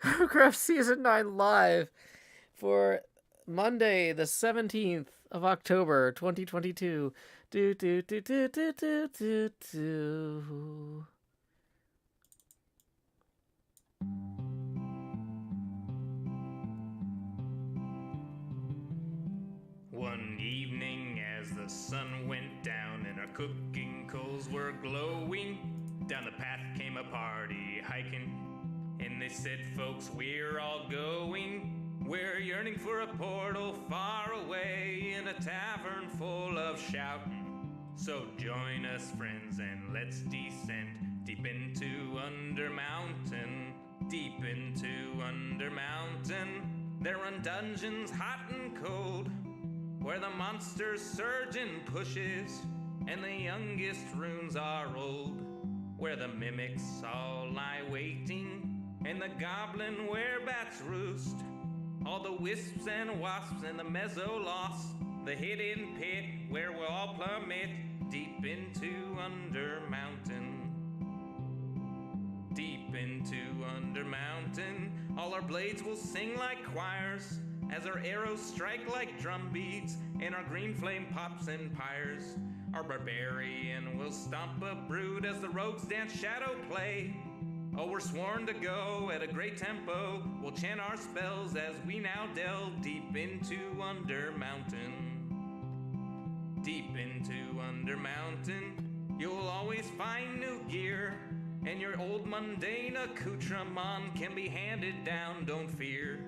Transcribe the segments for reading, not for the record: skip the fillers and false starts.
HermitCraft Season 9 live for Monday, the 17th of October, 2022. Do, do, do, do, do, do, do, do. One evening, as the sun went down and our cooking coals were glowing, down the path came a party hiking, and they said, "Folks, we're all going. We're yearning for a portal far away in a tavern full of shouting. So join us, friends, and let's descend deep into Under Mountain, deep into Under Mountain. There run dungeons hot and cold, where the monsters surge and pushes, and the youngest runes are old, where the mimics all lie waiting, and the goblin werebats roost, all the wisps and wasps and the mezzo-loss, the hidden pit where we'll all plummet deep into Under Mountain. Deep into Under Mountain, all our blades will sing like choirs, as our arrows strike like drum beats, and our green flame pops and pyres. Our barbarian will stomp a brood as the rogues dance shadow play. Oh, we're sworn to go at a great tempo. We'll chant our spells as we now delve deep into Under Mountain. Deep into Under Mountain, you'll always find new gear, and your old mundane accoutrement can be handed down, don't fear.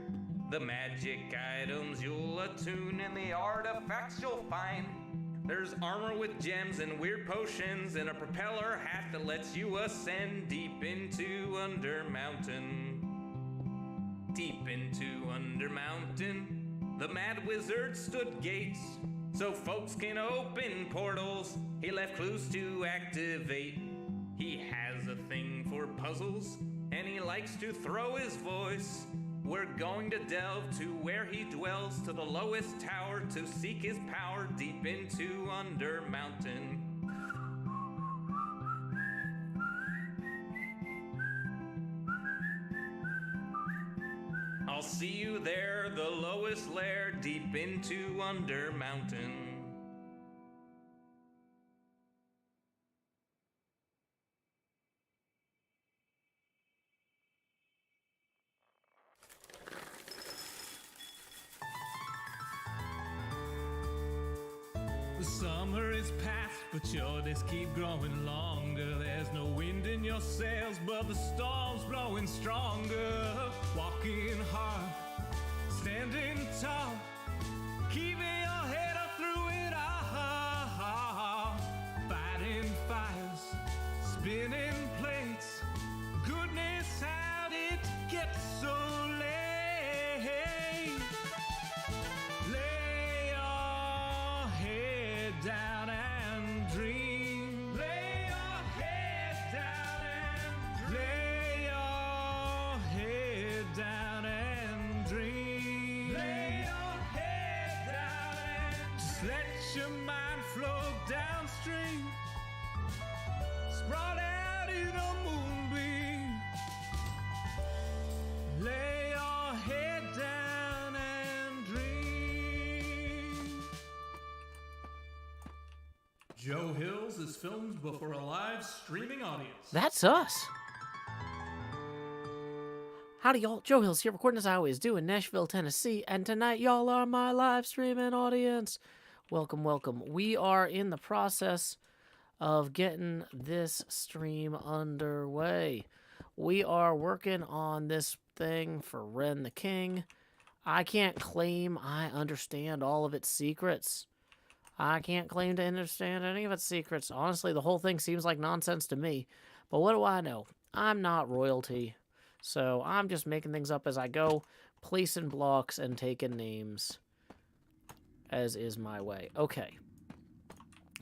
The magic items you'll attune and the artifacts you'll find. There's armor with gems and weird potions, and a propeller hat that lets you ascend deep into Under Mountain. Deep into Under Mountain, the mad wizard stood gates, so folks can open portals. He left clues to activate. He has a thing for puzzles, and he likes to throw his voice. We're going to delve to where he dwells, to the lowest tower, to seek his power deep into Under Mountain. I'll see you there, the lowest lair, deep into Under Mountain. The summer is past, but your days keep growing longer. There's no wind in your sails, but the storm's blowing stronger. Walking hard, standing tall, keeping your head up through it all. Fighting fires, spinning plates. Goodness, how did it get so late? Lay your head down and dream. Lay your head down and lay your head down and dream. Lay your head down and just let your mind flow downstream. Sprawled out in a moonbeam. Lay your head down and dream. Joe Hills is filmed before a live streaming audience. That's us. Howdy, y'all. Joe Hills here, recording as I always do in Nashville, Tennessee, and tonight y'all are my live streaming audience. Welcome, welcome. We are in the process of getting this stream underway. We are working on this thing for Ren the King. I can't claim I understand all of its secrets. I can't claim to understand any of its secrets. Honestly, the whole thing seems like nonsense to me. But what do I know? I'm not royalty. So I'm just making things up as I go, placing blocks and taking names, as is my way. Okay.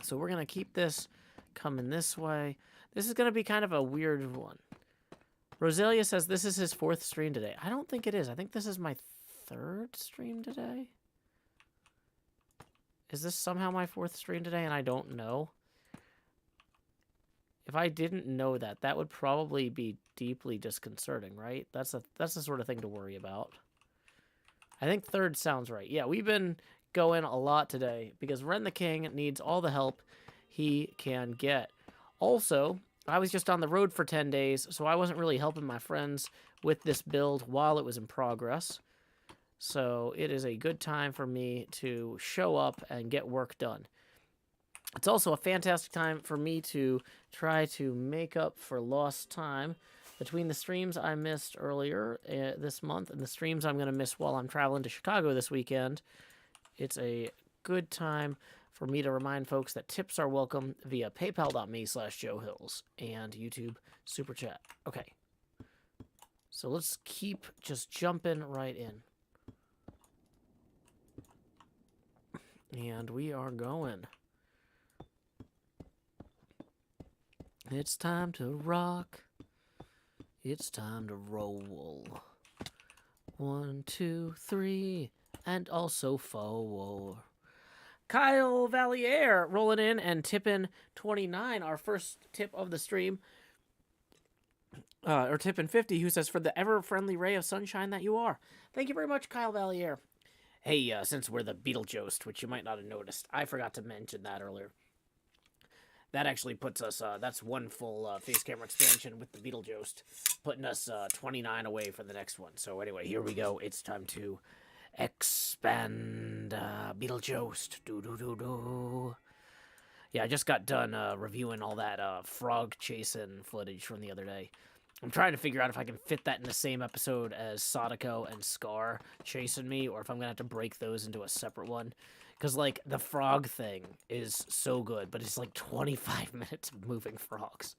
So we're going to keep this coming this way. This is going to be kind of a weird one. Roselia says this is his 4th stream today. I don't think it is. I think this is my 3rd stream today. Is this somehow my 4th stream today and I don't know? If I didn't know that, that would probably be deeply disconcerting, right? That's the sort of thing to worry about. I think third sounds right. Yeah, we've been going a lot today because Ren the King needs all the help he can get. Also, I was just on the road for 10 days, so I wasn't really helping my friends with this build while it was in progress. So it is a good time for me to show up and get work done. It's also a fantastic time for me to try to make up for lost time between the streams I missed earlier this month and the streams I'm going to miss while I'm traveling to Chicago this weekend. It's a good time for me to remind folks that tips are welcome via paypal.me/JoeHills and YouTube Super Chat. Okay. So let's keep just jumping right in. And we are going. It's time to rock. It's time to roll. 1, 2, 3, and also 4. Kyle Valier rolling in and tipping 29, our first tip of the stream. Or tipping 50, who says, for the ever-friendly ray of sunshine that you are. Thank you very much, Kyle Valier. Hey, since we're the Beetlejuice, which you might not have noticed, I forgot to mention that earlier. That actually puts us, that's one full face camera expansion with the Beetlejuice, putting us 29 away for the next one. So anyway, here we go. It's time to expand Beetlejuice. Do. Yeah, I just got done reviewing all that frog chasing footage from the other day. I'm trying to figure out if I can fit that in the same episode as Sadako and Scar chasing me, or if I'm going to have to break those into a separate one. Because, like, the frog thing is so good, but it's like 25 minutes of moving frogs,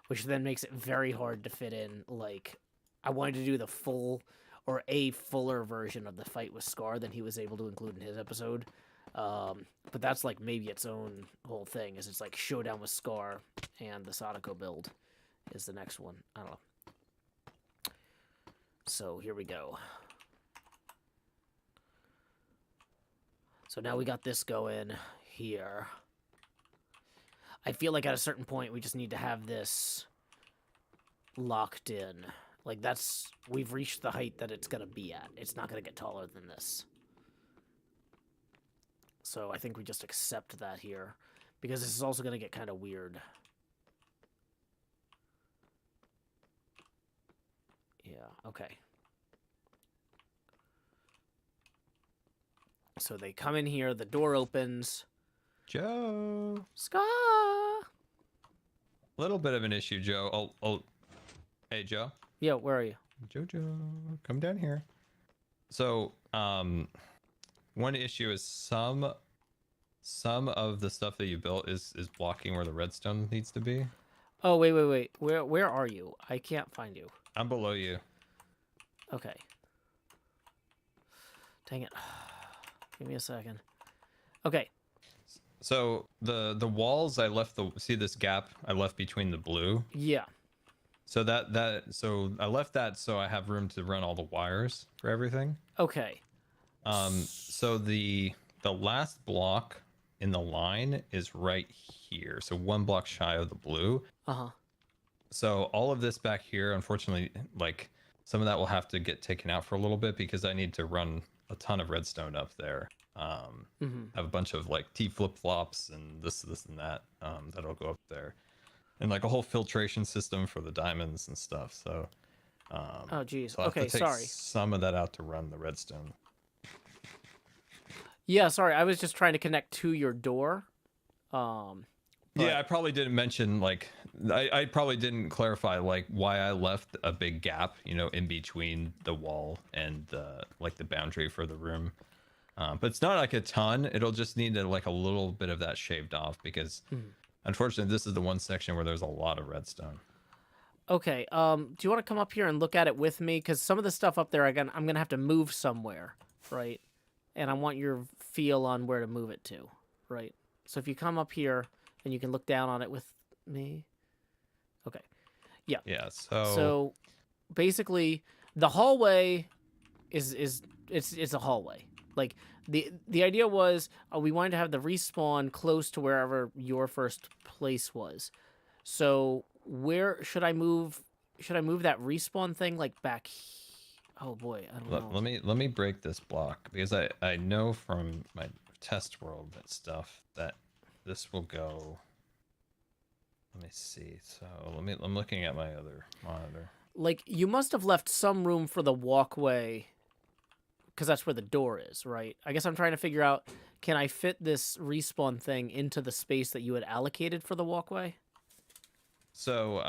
which then makes it very hard to fit in. Like, I wanted to do the full, or a fuller version of the fight with Scar than he was able to include in his episode. But that's, like, maybe its own whole thing, is it's, like, Showdown with Scar and the Sadako build is the next one. I don't know. So, here we go. So now we got this going here. I feel like at a certain point we just need to have this locked in. Like we've reached the height that it's gonna be at. It's not gonna get taller than this. So I think we just accept that here, because this is also gonna get kind of weird. Yeah, okay. So they come in here, the door opens. Joe. Scar! Little bit of an issue, Joe. Hey, Joe. Yeah, where are you? Jojo, come down here. So, one issue is some of the stuff that you built is blocking where the redstone needs to be. Oh, wait. Where are you? I can't find you. I'm below you. Okay. Dang it. Give me a second. Okay. So the walls I left see this gap I left between the blue. Yeah. So so I left that so I have room to run all the wires for everything. Okay. So the last block in the line is right here. So one block shy of the blue. Uh-huh. So all of this back here, unfortunately, like some of that will have to get taken out for a little bit because I need to run a ton of redstone up there. I have a bunch of like T flip-flops and this and that that'll go up there, and like a whole filtration system for the diamonds and stuff. So oh geez. so I'll have Okay, to take sorry. some of that out to run the redstone. Yeah, sorry. I was just trying to connect to your door. Yeah, I probably didn't mention, like, I probably didn't clarify, like, why I left a big gap, you know, in between the wall and, like, the boundary for the room. But it's not, like, a ton. It'll just need, like, a little bit of that shaved off because, unfortunately, this is the one section where there's a lot of redstone. Okay, do you want to come up here and look at it with me? Because some of the stuff up there, I'm going to have to move somewhere, right? And I want your feel on where to move it to, right? So if you come up here... and you can look down on it with me. Okay. Yeah. Yeah, So basically the hallway is a hallway. Like the idea was we wanted to have the respawn close to wherever your first place was. So where should I move? Should I move that respawn thing like back? Oh boy, I don't know. Let me break this block because I know from my test world and stuff that this will go. Let me see. So I'm looking at my other monitor. Like you must have left some room for the walkway, because that's where the door is, right? I guess I'm trying to figure out, can I fit this respawn thing into the space that you had allocated for the walkway? So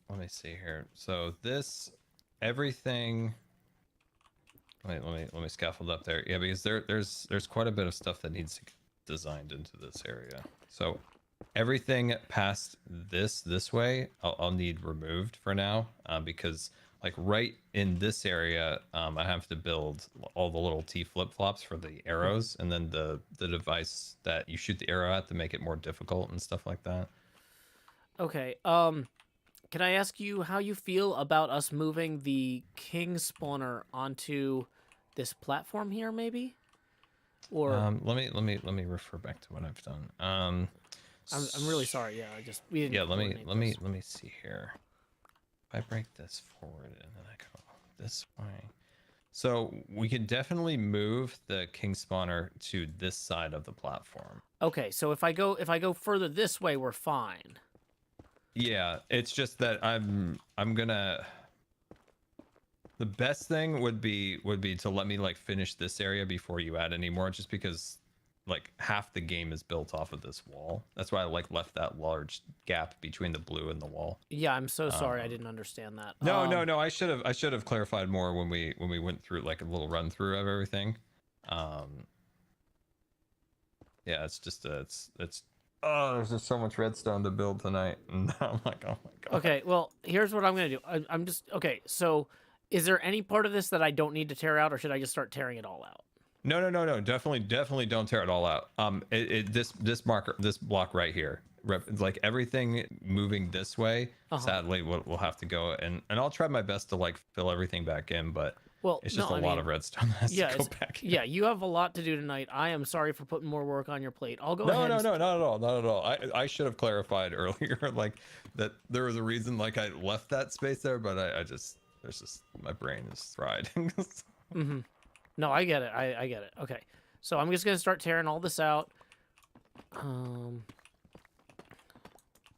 let me see here. So everything. Let me scaffold up there. Yeah, because there's quite a bit of stuff that needs to get designed into this area. So everything past this way, I'll need removed for now, because like right in this area, I have to build all the little T flip-flops for the arrows, and then the device that you shoot the arrow at to make it more difficult and stuff like that. Okay. Can I ask you how you feel about us moving the king spawner onto this platform here, maybe? Or let me refer back to what I've done. I'm really sorry. Yeah, we didn't. Yeah, let me see here. If I break this forward and then I go this way, so we can definitely move the king spawner to this side of the platform. Okay, so if I go further this way, we're fine. Yeah, it's just that I'm gonna. The best thing would be to let me like finish this area before you add any more, just because like half the game is built off of this wall. That's why I like left that large gap between the blue and the wall. Yeah, I'm so sorry. I didn't understand that. No. I should have clarified more when we went through like a little run through of everything. Yeah, it's just it's there's just so much redstone to build tonight, and I'm like, oh my god. Okay, well, here's what I'm gonna do. I'm just okay. So, is there any part of this that I don't need to tear out, or should I just start tearing it all out? No. Definitely don't tear it all out. This block right here, like everything moving this way, sadly, we'll have to go and I'll try my best to like fill everything back in, but it's just a lot of redstone that has to go back in. Yeah, you have a lot to do tonight. I am sorry for putting more work on your plate. I'll go ahead. No, not at all. I should have clarified earlier, like that there was a reason like I left that space there, but there's just my brain is fried. Mm-hmm. No, I get it. I get it. Okay. So I'm just going to start tearing all this out.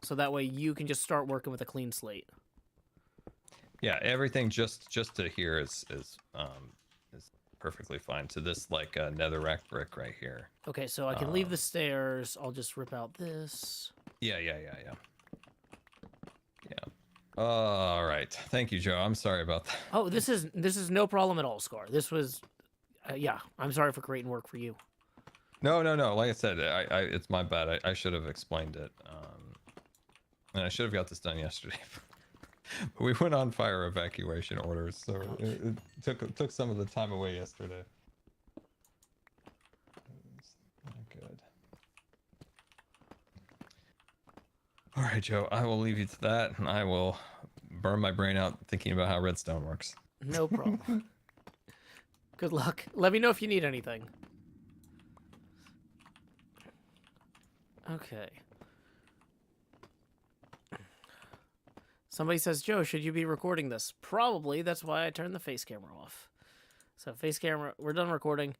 So that way you can just start working with a clean slate. Yeah, everything just to here is perfectly fine. To this like netherrack brick right here. Okay, so I can leave the stairs. I'll just rip out this. Yeah. All right. Thank you, Joe. I'm sorry about that. Oh, this is no problem at all, Scar. This was yeah, I'm sorry for creating work for you. No. Like I said, it's my bad. I should have explained it. And I should have got this done yesterday. But we went on fire evacuation orders, so it took some of the time away yesterday. It's not good. All right, Joe. I will leave you to that, and I will burn my brain out thinking about how redstone works. No problem. Good luck. Let me know if you need anything. Okay. Somebody says, Joe, should you be recording this? Probably. That's why I turned the face camera off. So face camera, we're done recording.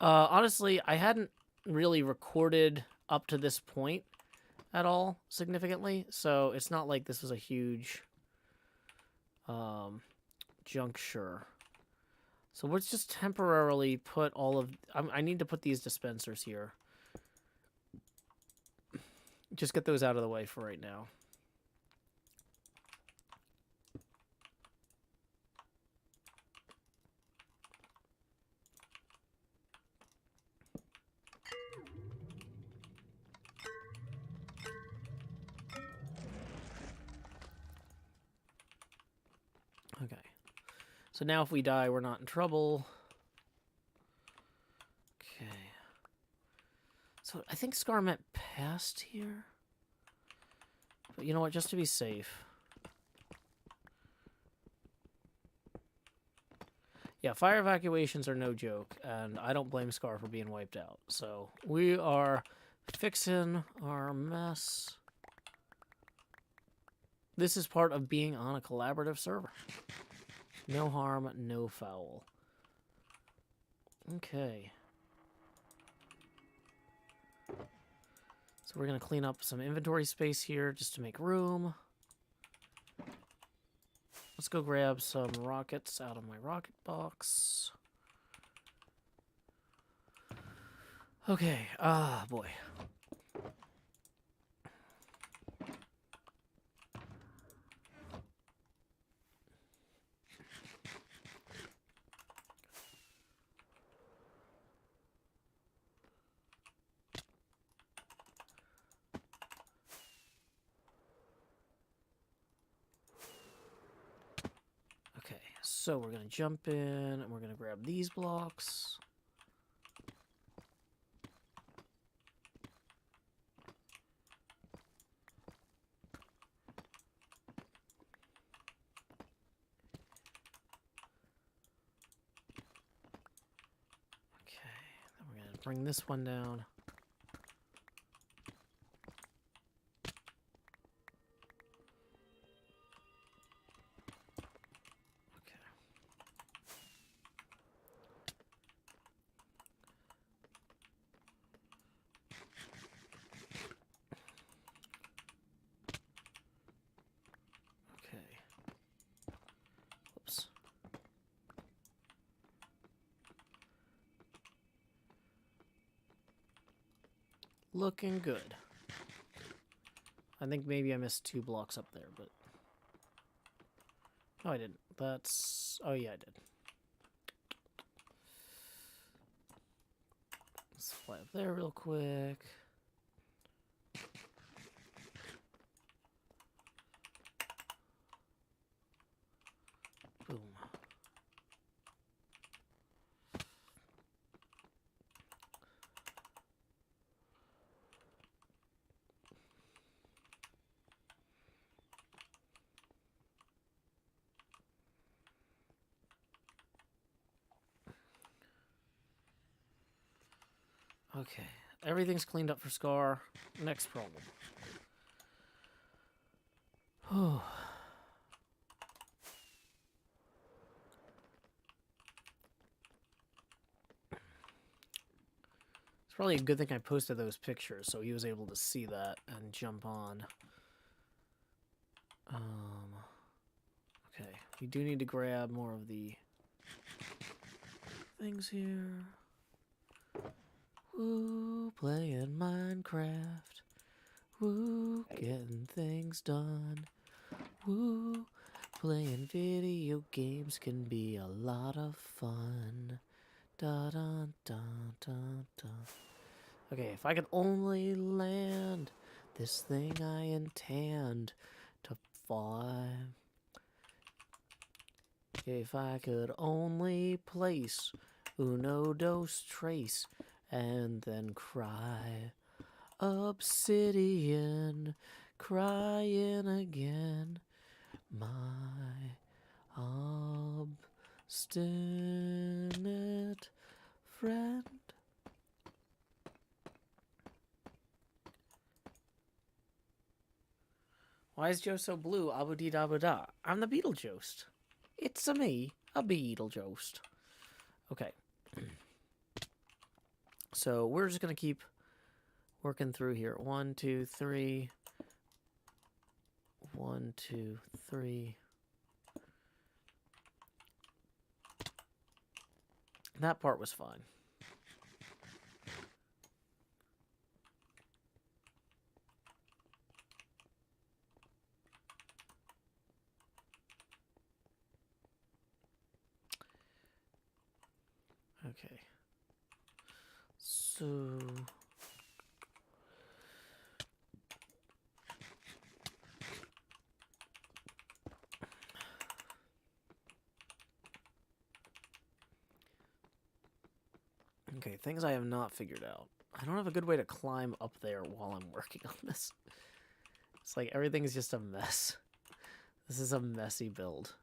Honestly, I hadn't really recorded up to this point at all significantly. So it's not like this was a huge juncture. So let's just temporarily put all of... I need to put these dispensers here. Just get those out of the way for right now. Okay. So now if we die, we're not in trouble. Okay. So I think Scar meant past here. But you know what? Just to be safe. Yeah, fire evacuations are no joke, and I don't blame Scar for being wiped out. So we are fixing our mess. This is part of being on a collaborative server. No harm, no foul. Okay. So we're going to clean up some inventory space here just to make room. Let's go grab some rockets out of my rocket box. Okay, boy. Okay, so we're gonna jump in and we're gonna grab these blocks. Then we're going to bring this one down. Okay. Okay. Whoops. Looking good. I think maybe I missed 2 blocks up there, but... Oh, I didn't. That's... Oh, yeah, I did. Let's fly up there real quick. Boom. Okay, everything's cleaned up for Scar. Next problem. Oh. It's probably a good thing I posted those pictures so he was able to see that and jump on. Okay, we do need to grab more of the things here. Woo, playing Minecraft. Woo, getting things done. Woo, playing video games can be a lot of fun. Da da da da da. Okay, if I could only land this thing I intend to fly. If I could only place uno dos trace and then cry. Obsidian, crying again. My obstinate friend. Why is Joe so blue? Abu dee da bu da. I'm the Beetlejuice. It's a me, a Beetlejuice. Okay. So we're just gonna keep working through here. 1, 2, 3. 1, 2, 3. That part was fine. Okay. So... Okay, things I have not figured out. I don't have a good way to climb up there while I'm working on this. It's like everything is just a mess. This is a messy build.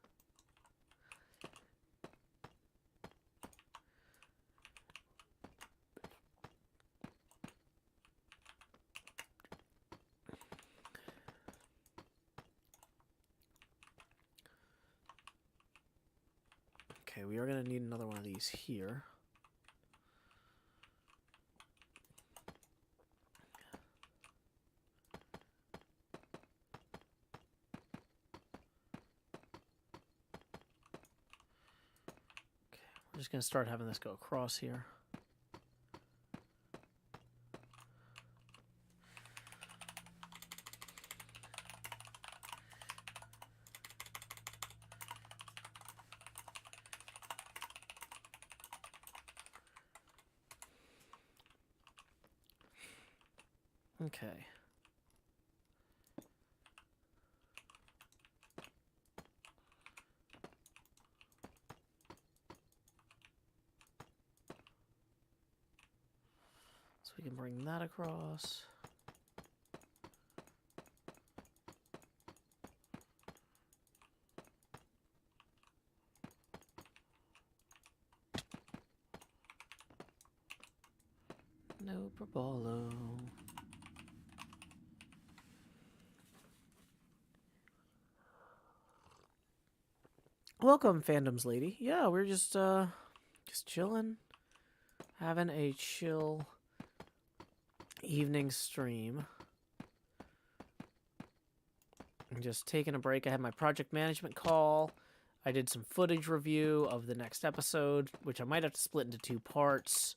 Okay, we are going to need another one of these here. Okay, we're just going to start having this go across here. Okay. So we can bring that across. No probolo. Welcome, fandoms lady. Yeah, we're just chilling, having a chill evening stream. I'm just taking a break. I had my project management call. I did some footage review of the next episode, which I might have to split into 2 parts.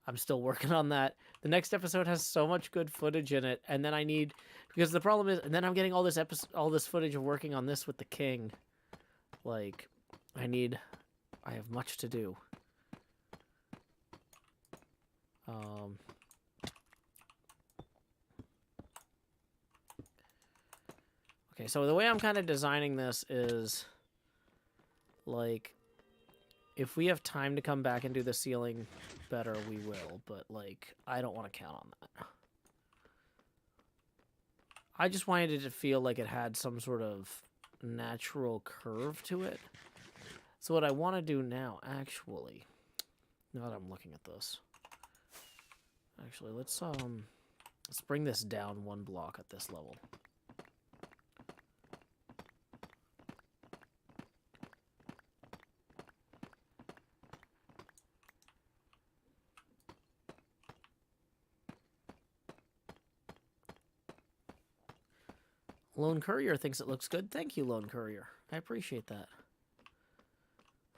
I'm still working on that. The next episode has so much good footage in it, and then I need, because the problem is, and then I'm getting all this footage of working on this with the king. Like, I have much to do. Okay, so the way I'm kind of designing this is, like, if we have time to come back and do the ceiling better, we will, but, like, I don't want to count on that. I just wanted it to feel like it had some sort of natural curve to it. So what I want to do now, actually, now that I'm looking at this, actually, let's bring this down 1 block at this level. Lone Courier thinks it looks good. Thank you, Lone Courier. I appreciate that.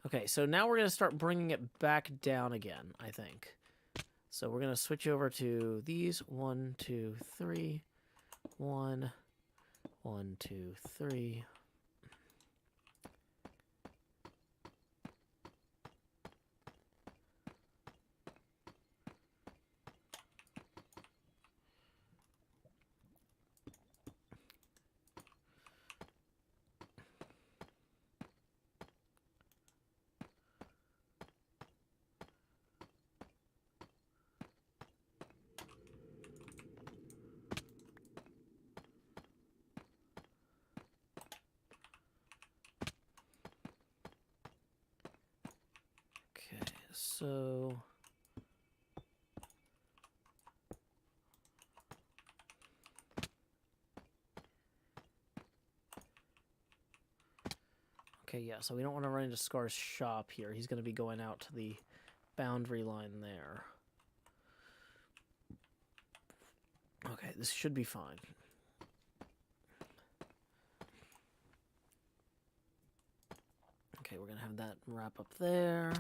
Okay, so now we're going to start bringing it back down again, I think. So we're going to switch over to these. 1, 2, 3. 1, 1, 2, 3. Okay, so okay, yeah, so we don't want to run into Scar's shop here. He's going to be going out to the boundary line there. Okay, this should be fine. Okay, we're going to have that wrap up there.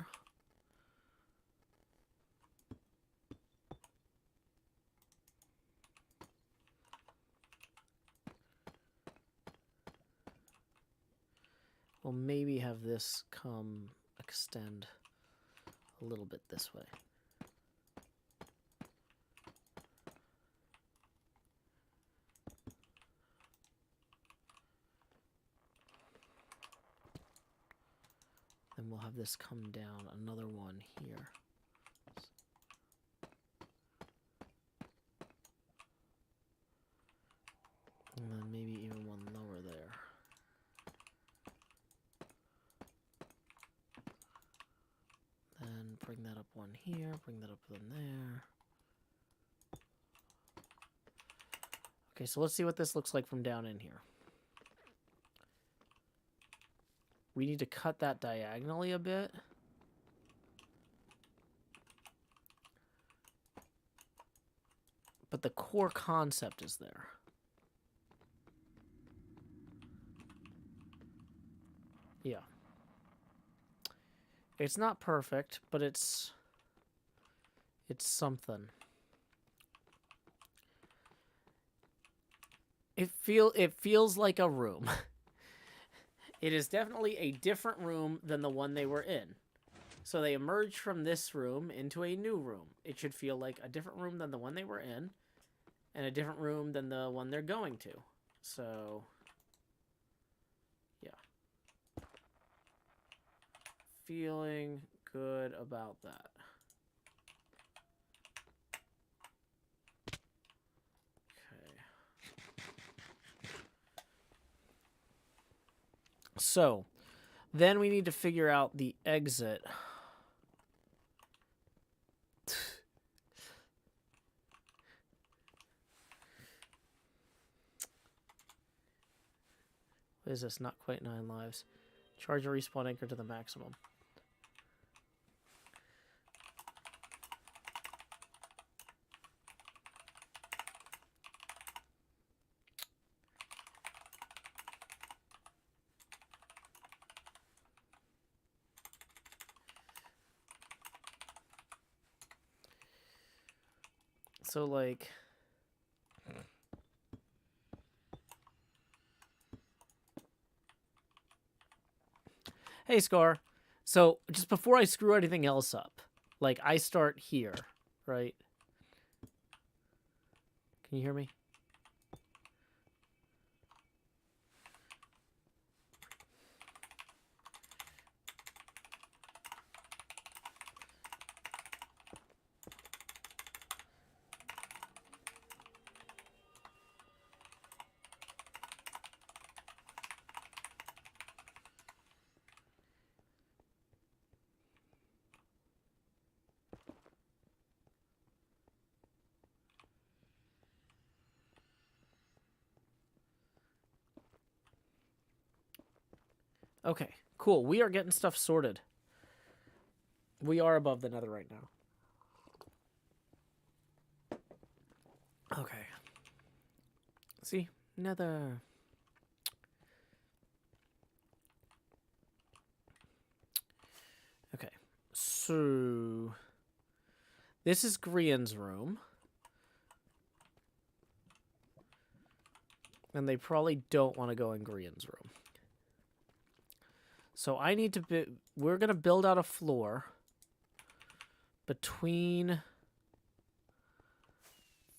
We'll maybe have this extend a little bit this way. Then we'll have this come down another one here. And then maybe even one lower there. Then bring that up one here, bring that up one there. Okay, so let's see what this looks like from down in here. we need to cut that diagonally a bit. But the core concept is there. Yeah. It's not perfect, but it's something. It feels like a room. It is definitely a different room than the one they were in. So they emerged from this room into a new room. It should feel like a different room than the one they were in, and a different room than the one they're going to. So, yeah. Feeling good about that. So, then we need to figure out the exit. What is this? Not quite 9 lives. Charge a respawn anchor to the maximum. So, like... Hey, Scar. So, just before I screw anything else up, like, I start here, right? Can you hear me? Okay, cool. We are getting stuff sorted. We are above the nether right now. Okay. See? Nether. Okay. So... This is Grian's room. And they probably don't want to go in Grian's room. So I need to... We're going to build out a floor between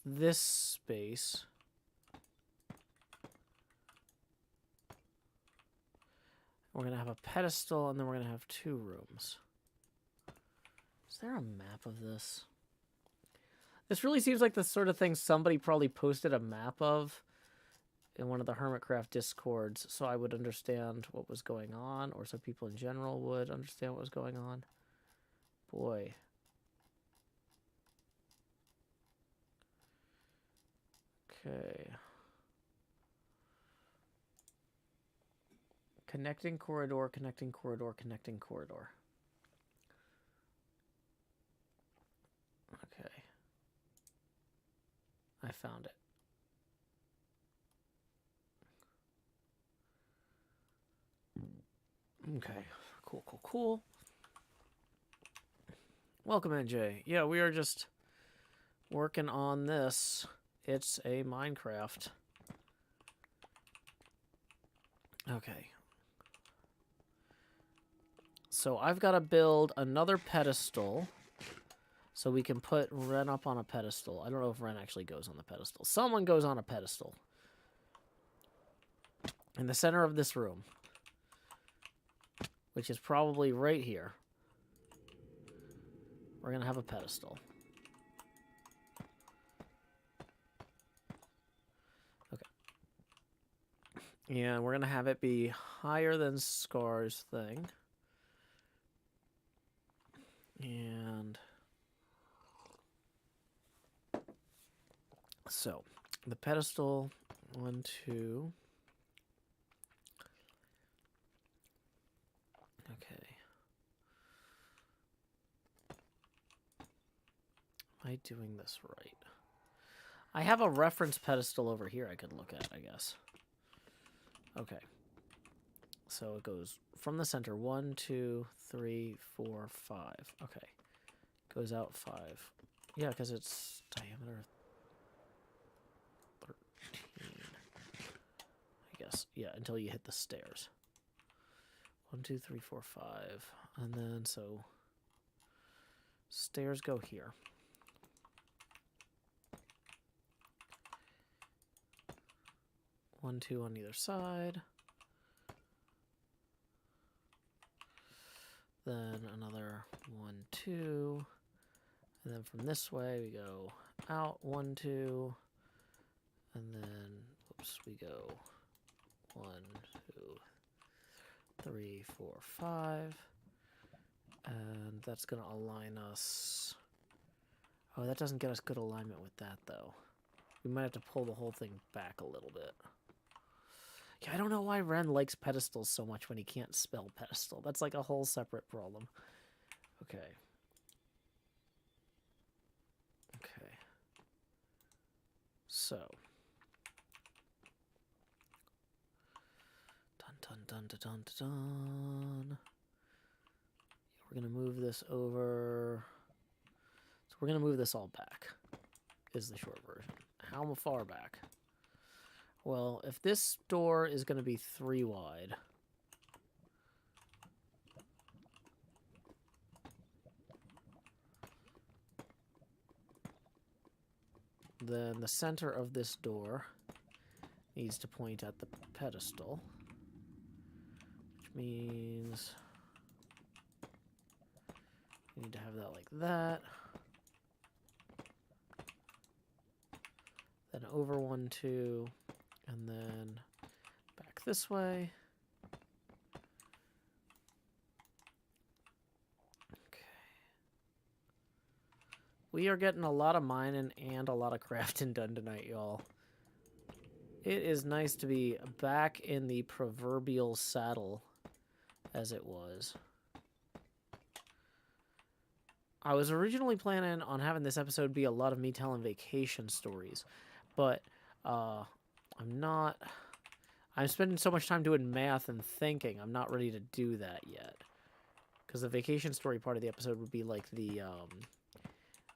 this space we're going to have a pedestal, and then we're going to have 2 rooms. Is there a map of this? This really seems like the sort of thing somebody probably posted a map of in one of the HermitCraft discords, so I would understand what was going on, or so people in general would understand what was going on. Boy. Okay. Connecting corridor, connecting corridor, connecting corridor. Okay. I found it. Okay. Cool, cool, cool. Welcome, NJ. Yeah, we are just working on this. It's a Minecraft. Okay. So I've got to build another pedestal so we can put Ren up on a pedestal. I don't know if Ren actually goes on the pedestal. Someone goes on a pedestal. In the center of this room. Which is probably right here. We're going to have a pedestal. Okay. And we're going to have it be higher than Scar's thing. And so the pedestal, 1, 2. Okay. Am I doing this right? I have a reference pedestal over here I could look at, I guess. Okay. So it goes from the center. 1, 2, 3, 4, 5. Okay. Goes out 5. Yeah, because it's diameter 13. I guess. Yeah, until you hit the stairs. 1, 2, 3, 4, 5. And then, so... stairs go here. One, two on either side. Then another 1, 2. And then from this way we go out 1, 2. And then, whoops, we go 1, 2, 3, 4, 5. And that's going to align us. Oh, that doesn't get us good alignment with that, though. We might have to pull the whole thing back a little bit. Yeah, I don't know why Ren likes pedestals so much when he can't spell pedestal. That's like a whole separate problem. Okay. Okay. So. Dun dun dun dun dun dun dun. We're going to move this over. So we're going to move this all back, is the short version. How far back? Well, if this door is going to be 3 wide, then the center of this door needs to point at the pedestal, which means we need to have that like that. Then over 1, 2, and then back this way. Okay. We are getting a lot of mining and a lot of crafting done tonight, y'all. It is nice to be back in the proverbial saddle, as it was. I was originally planning on having this episode be a lot of me telling vacation stories, but I'm not. I'm spending so much time doing math and thinking. I'm not ready to do that yet. Because the vacation story part of the episode would be like the,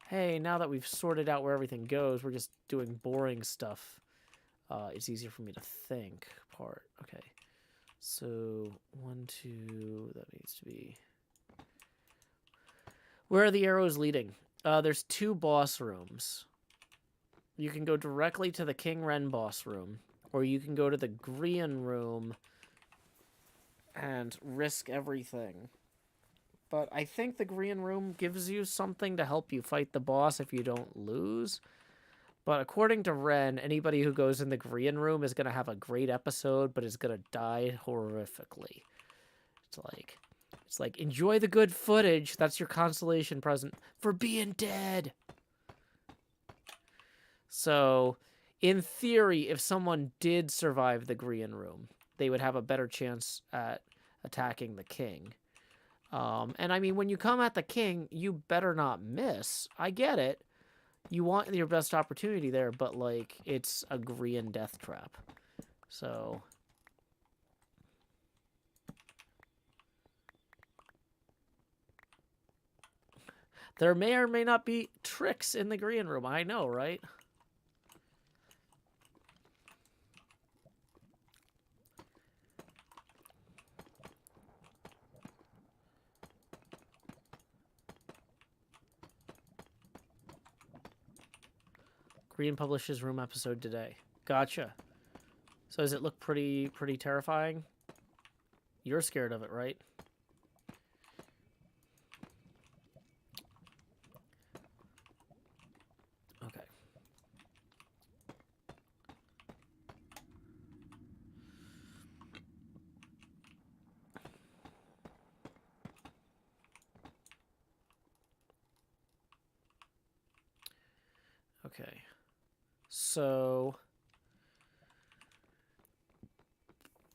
hey, now that we've sorted out where everything goes, we're just doing boring stuff. It's easier for me to think part. Okay. So, 1, 2, that needs to be... Where are the arrows leading? There's 2 boss rooms. You can go directly to the King Ren boss room, or you can go to the Grian room and risk everything. But I think the Grian room gives you something to help you fight the boss if you don't lose. But according to Ren, anybody who goes in the Grian room is going to have a great episode, but is going to die horrifically. It's like, enjoy the good footage. That's your consolation present for being dead. So, in theory, if someone did survive the Grian room, they would have a better chance at attacking the king. And I mean, when you come at the king, you better not miss. I get it. You want your best opportunity there, but, like, it's a Grian death trap. So... there may or may not be tricks in the Grian room. I know, right? Grian publishes room episode today. Gotcha. So does it look pretty terrifying? You're scared of it, right? Okay. Okay. So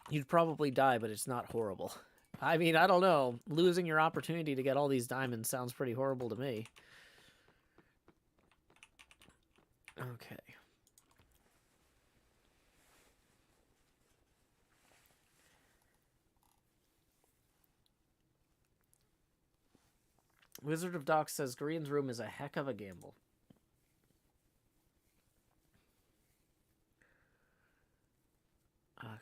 you'd probably die, but it's not horrible. I mean, I don't know. Losing your opportunity to get all these diamonds sounds pretty horrible to me. Okay. Wizard of Doc says Green's room is a heck of a gamble. Okay.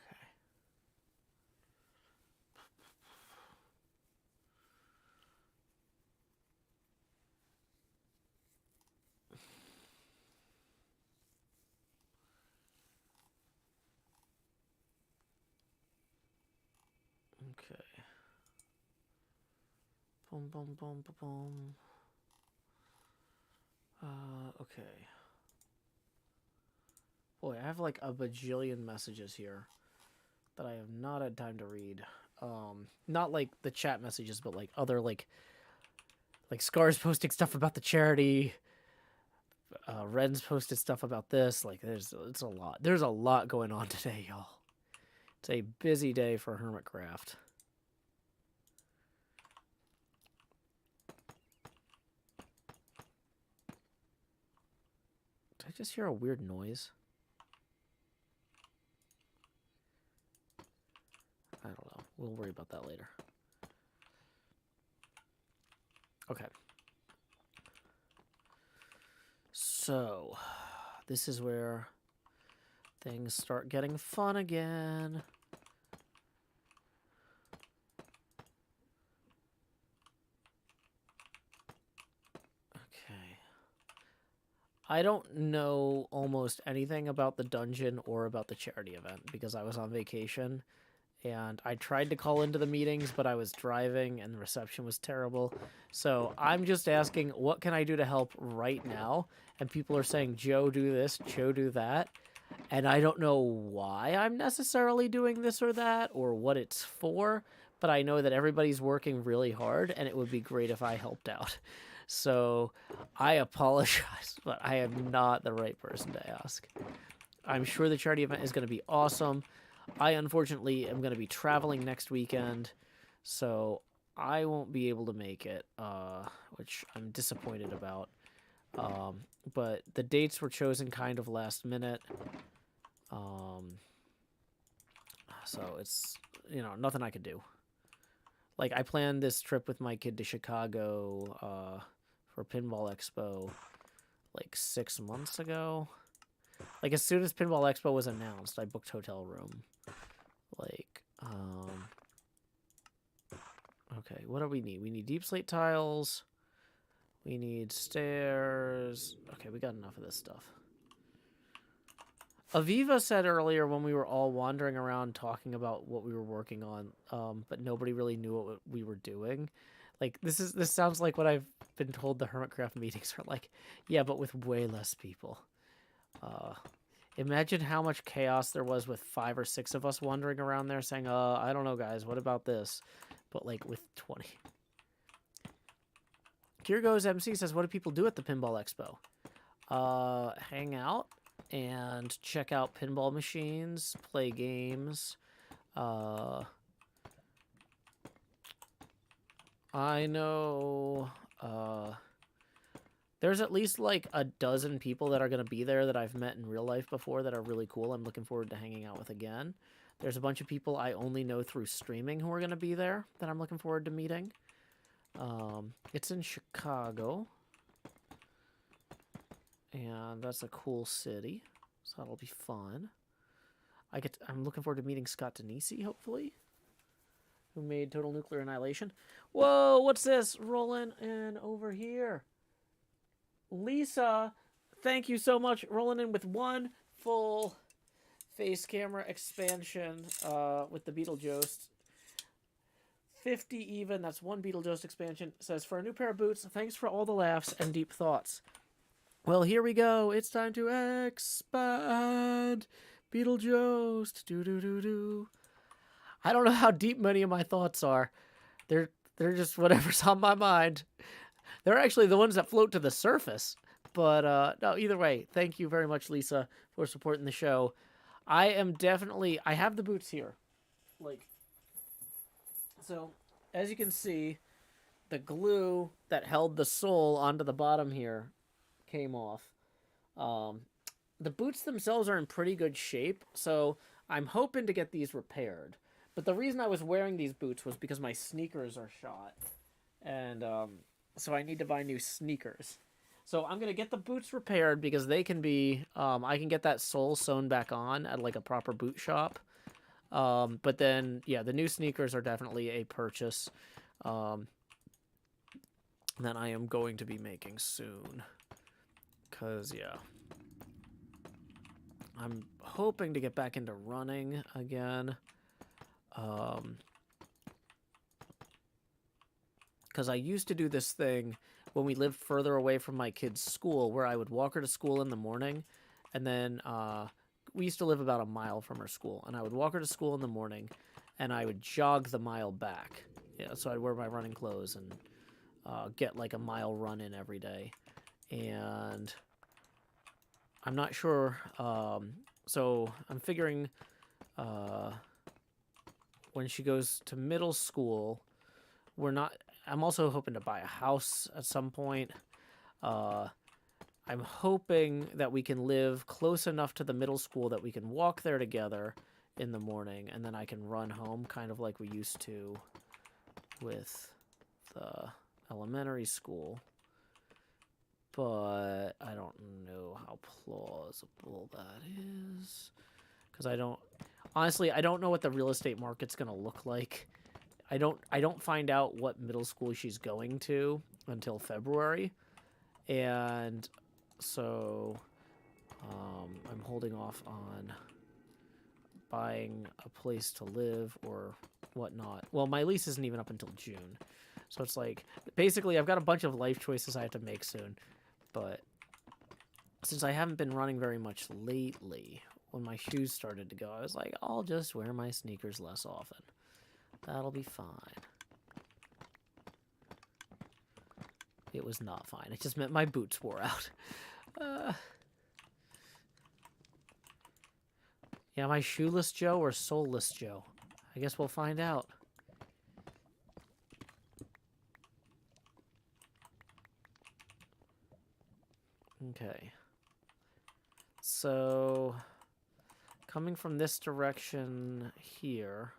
Okay. Boom, boom, boom, boom, boom. Okay. Boy, I have like a bajillion messages here that I have not had time to read. Not like the chat messages, but like other like Scar's posting stuff about the charity. Ren's posted stuff about this. Like, it's a lot. There's a lot going on today, y'all. It's a busy day for HermitCraft. Did I just hear a weird noise? I don't know. We'll worry about that later. Okay. So, this is where things start getting fun again. Okay. I don't know almost anything about the dungeon or about the charity event because I was on vacation. And I tried to call into the meetings, but I was driving and the reception was terrible. So I'm just asking, what can I do to help right now? And people are saying, Joe, do this, Joe, do that. And I don't know why I'm necessarily doing this or that or what it's for, but I know that everybody's working really hard and it would be great if I helped out. So I apologize, but I am not the right person to ask. I'm sure the charity event is going to be awesome. I unfortunately am going to be traveling next weekend, so I won't be able to make it, which I'm disappointed about. But the dates were chosen kind of last minute. So it's, nothing I could do. Like, I planned this trip with my kid to Chicago for Pinball Expo like 6 months ago. Like, as soon as Pinball Expo was announced, I booked hotel room. Like, okay, what do we need? We need deep slate tiles. We need stairs. Okay, we got enough of this stuff. Aviva said earlier when we were all wandering around talking about what we were working on, but nobody really knew what we were doing. Like, this sounds like what I've been told the HermitCraft meetings are like. Yeah, but with way less people. Imagine how much chaos there was with 5 or 6 of us wandering around there saying, I don't know, guys, what about this? But, like, with 20. Kirgo's MC says, what do people do at the Pinball Expo? Hang out and check out pinball machines, play games. I know... There's at least like a dozen people that are going to be there that I've met in real life before that are really cool. I'm looking forward to hanging out with again. There's a bunch of people I only know through streaming who are going to be there that I'm looking forward to meeting. It's in Chicago. And that's a cool city. So that'll be fun. I'm looking forward to meeting Scott Denisi, hopefully. Who made Total Nuclear Annihilation. Whoa, what's this? Rolling in over here. Lisa, thank you so much. Rolling in with one full face camera expansion with the Beetlejuice. 50 even, that's one Beetlejuice expansion. It says, for a new pair of boots, thanks for all the laughs and deep thoughts. Well, here we go. It's time to expand. Beetlejuice. Do-do-do-do. I don't know how deep many of my thoughts are. They're just whatever's on my mind. They're actually the ones that float to the surface. But, no, either way, thank you very much, Lisa, for supporting the show. I have the boots here. Like, So, as you can see, the glue that held the sole onto the bottom here came off. The boots themselves are in pretty good shape, so I'm hoping to get these repaired. But the reason I was wearing these boots was because my sneakers are shot. And so I need to buy new sneakers. So I'm going to get the boots repaired because they can be... I can get that sole sewn back on at like a proper boot shop. But then, yeah, the new sneakers are definitely a purchase that I am going to be making soon. Because, yeah. I'm hoping to get back into running again. Because I used to do this thing when we lived further away from my kid's school where I would walk her to school in the morning. And then we used to live about a mile from her school. And I would walk her to school in the morning and I would jog the mile back. Yeah, so I'd wear my running clothes and get like a mile run in every day. And I'm not sure. So I'm figuring when she goes to middle school, I'm also hoping to buy a house at some point. I'm hoping that we can live close enough to the middle school that we can walk there together in the morning, and then I can run home kind of like we used to with the elementary school. But I don't know how plausible that is. Because honestly, I don't know what the real estate market's going to look like. I don't find out what middle school she's going to until February. And so I'm holding off on buying a place to live or whatnot. Well, my lease isn't even up until June. So it's like, basically, I've got a bunch of life choices I have to make soon. But since I haven't been running very much lately, when my shoes started to go, I was like, I'll just wear my sneakers less often. That'll be fine. It was not fine. It just meant my boots wore out. Yeah, am I shoeless Joe or soulless Joe? I guess we'll find out. Okay. So, coming from this direction here...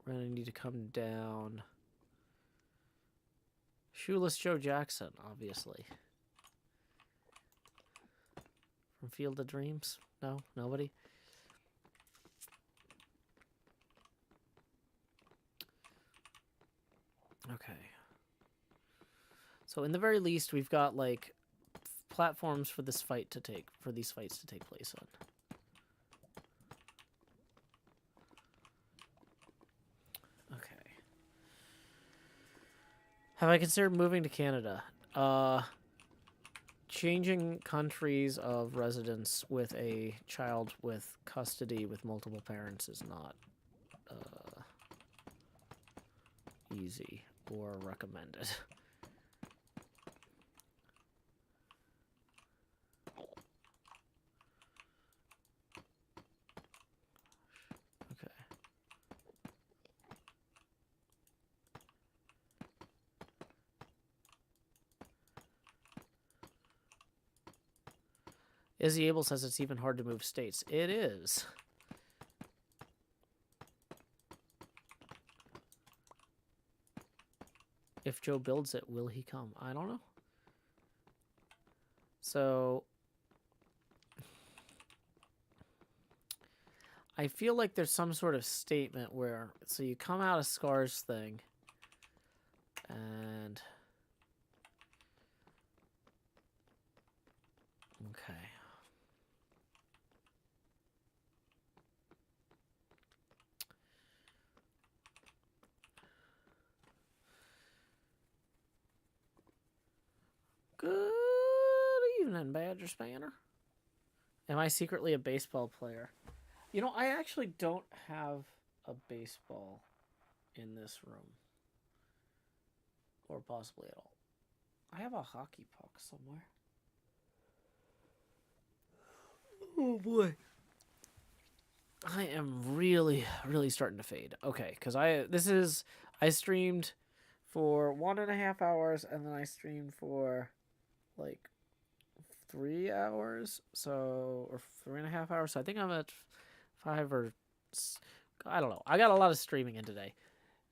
we're going to need to come down. Shoeless Joe Jackson, obviously. From Field of Dreams? No? Nobody? Okay. So in the very least, we've got, like, platforms for these fights to take place on. Have I considered moving to Canada? Changing countries of residence with a child with custody with multiple parents is not easy or recommended. Okay. Izzy Abel says it's even hard to move states. It is. If Joe builds it, will he come? I don't know. So I feel like there's some sort of statement where, so you come out of Scar's thing and okay. Good evening, Badger Spanner. Am I secretly a baseball player? You know, I actually don't have a baseball in this room. Or possibly at all. I have a hockey puck somewhere. Oh boy. I am really, really starting to fade. Okay, because I streamed for 1.5 hours and then I streamed for like 3 hours, or 3.5 hours. So I think I'm at 5 or I don't know. I got a lot of streaming in today.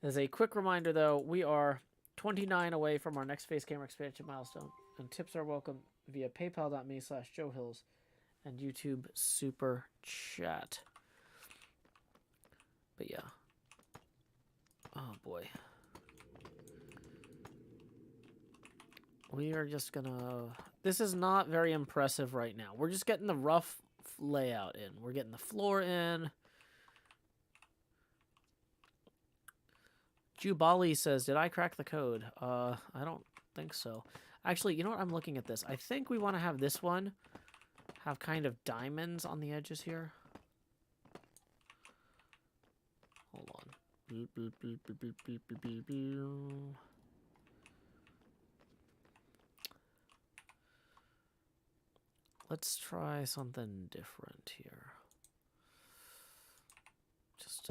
As a quick reminder, though, we are 29 away from our next face camera expansion milestone, and tips are welcome via paypal.me/JoeHills and YouTube Super Chat. But yeah. Oh boy. We are just gonna... This is not very impressive right now. We're just getting the rough layout in. We're getting the floor in. Jubali says, did I crack the code? I don't think so. Actually, you know what? I'm looking at this. I think we want to have this one have kind of diamonds on the edges here. Hold on. Bloop, bloop, bloop, bloop, bloop, bloop, bloop, bloop, bloop. Let's try something different here. Just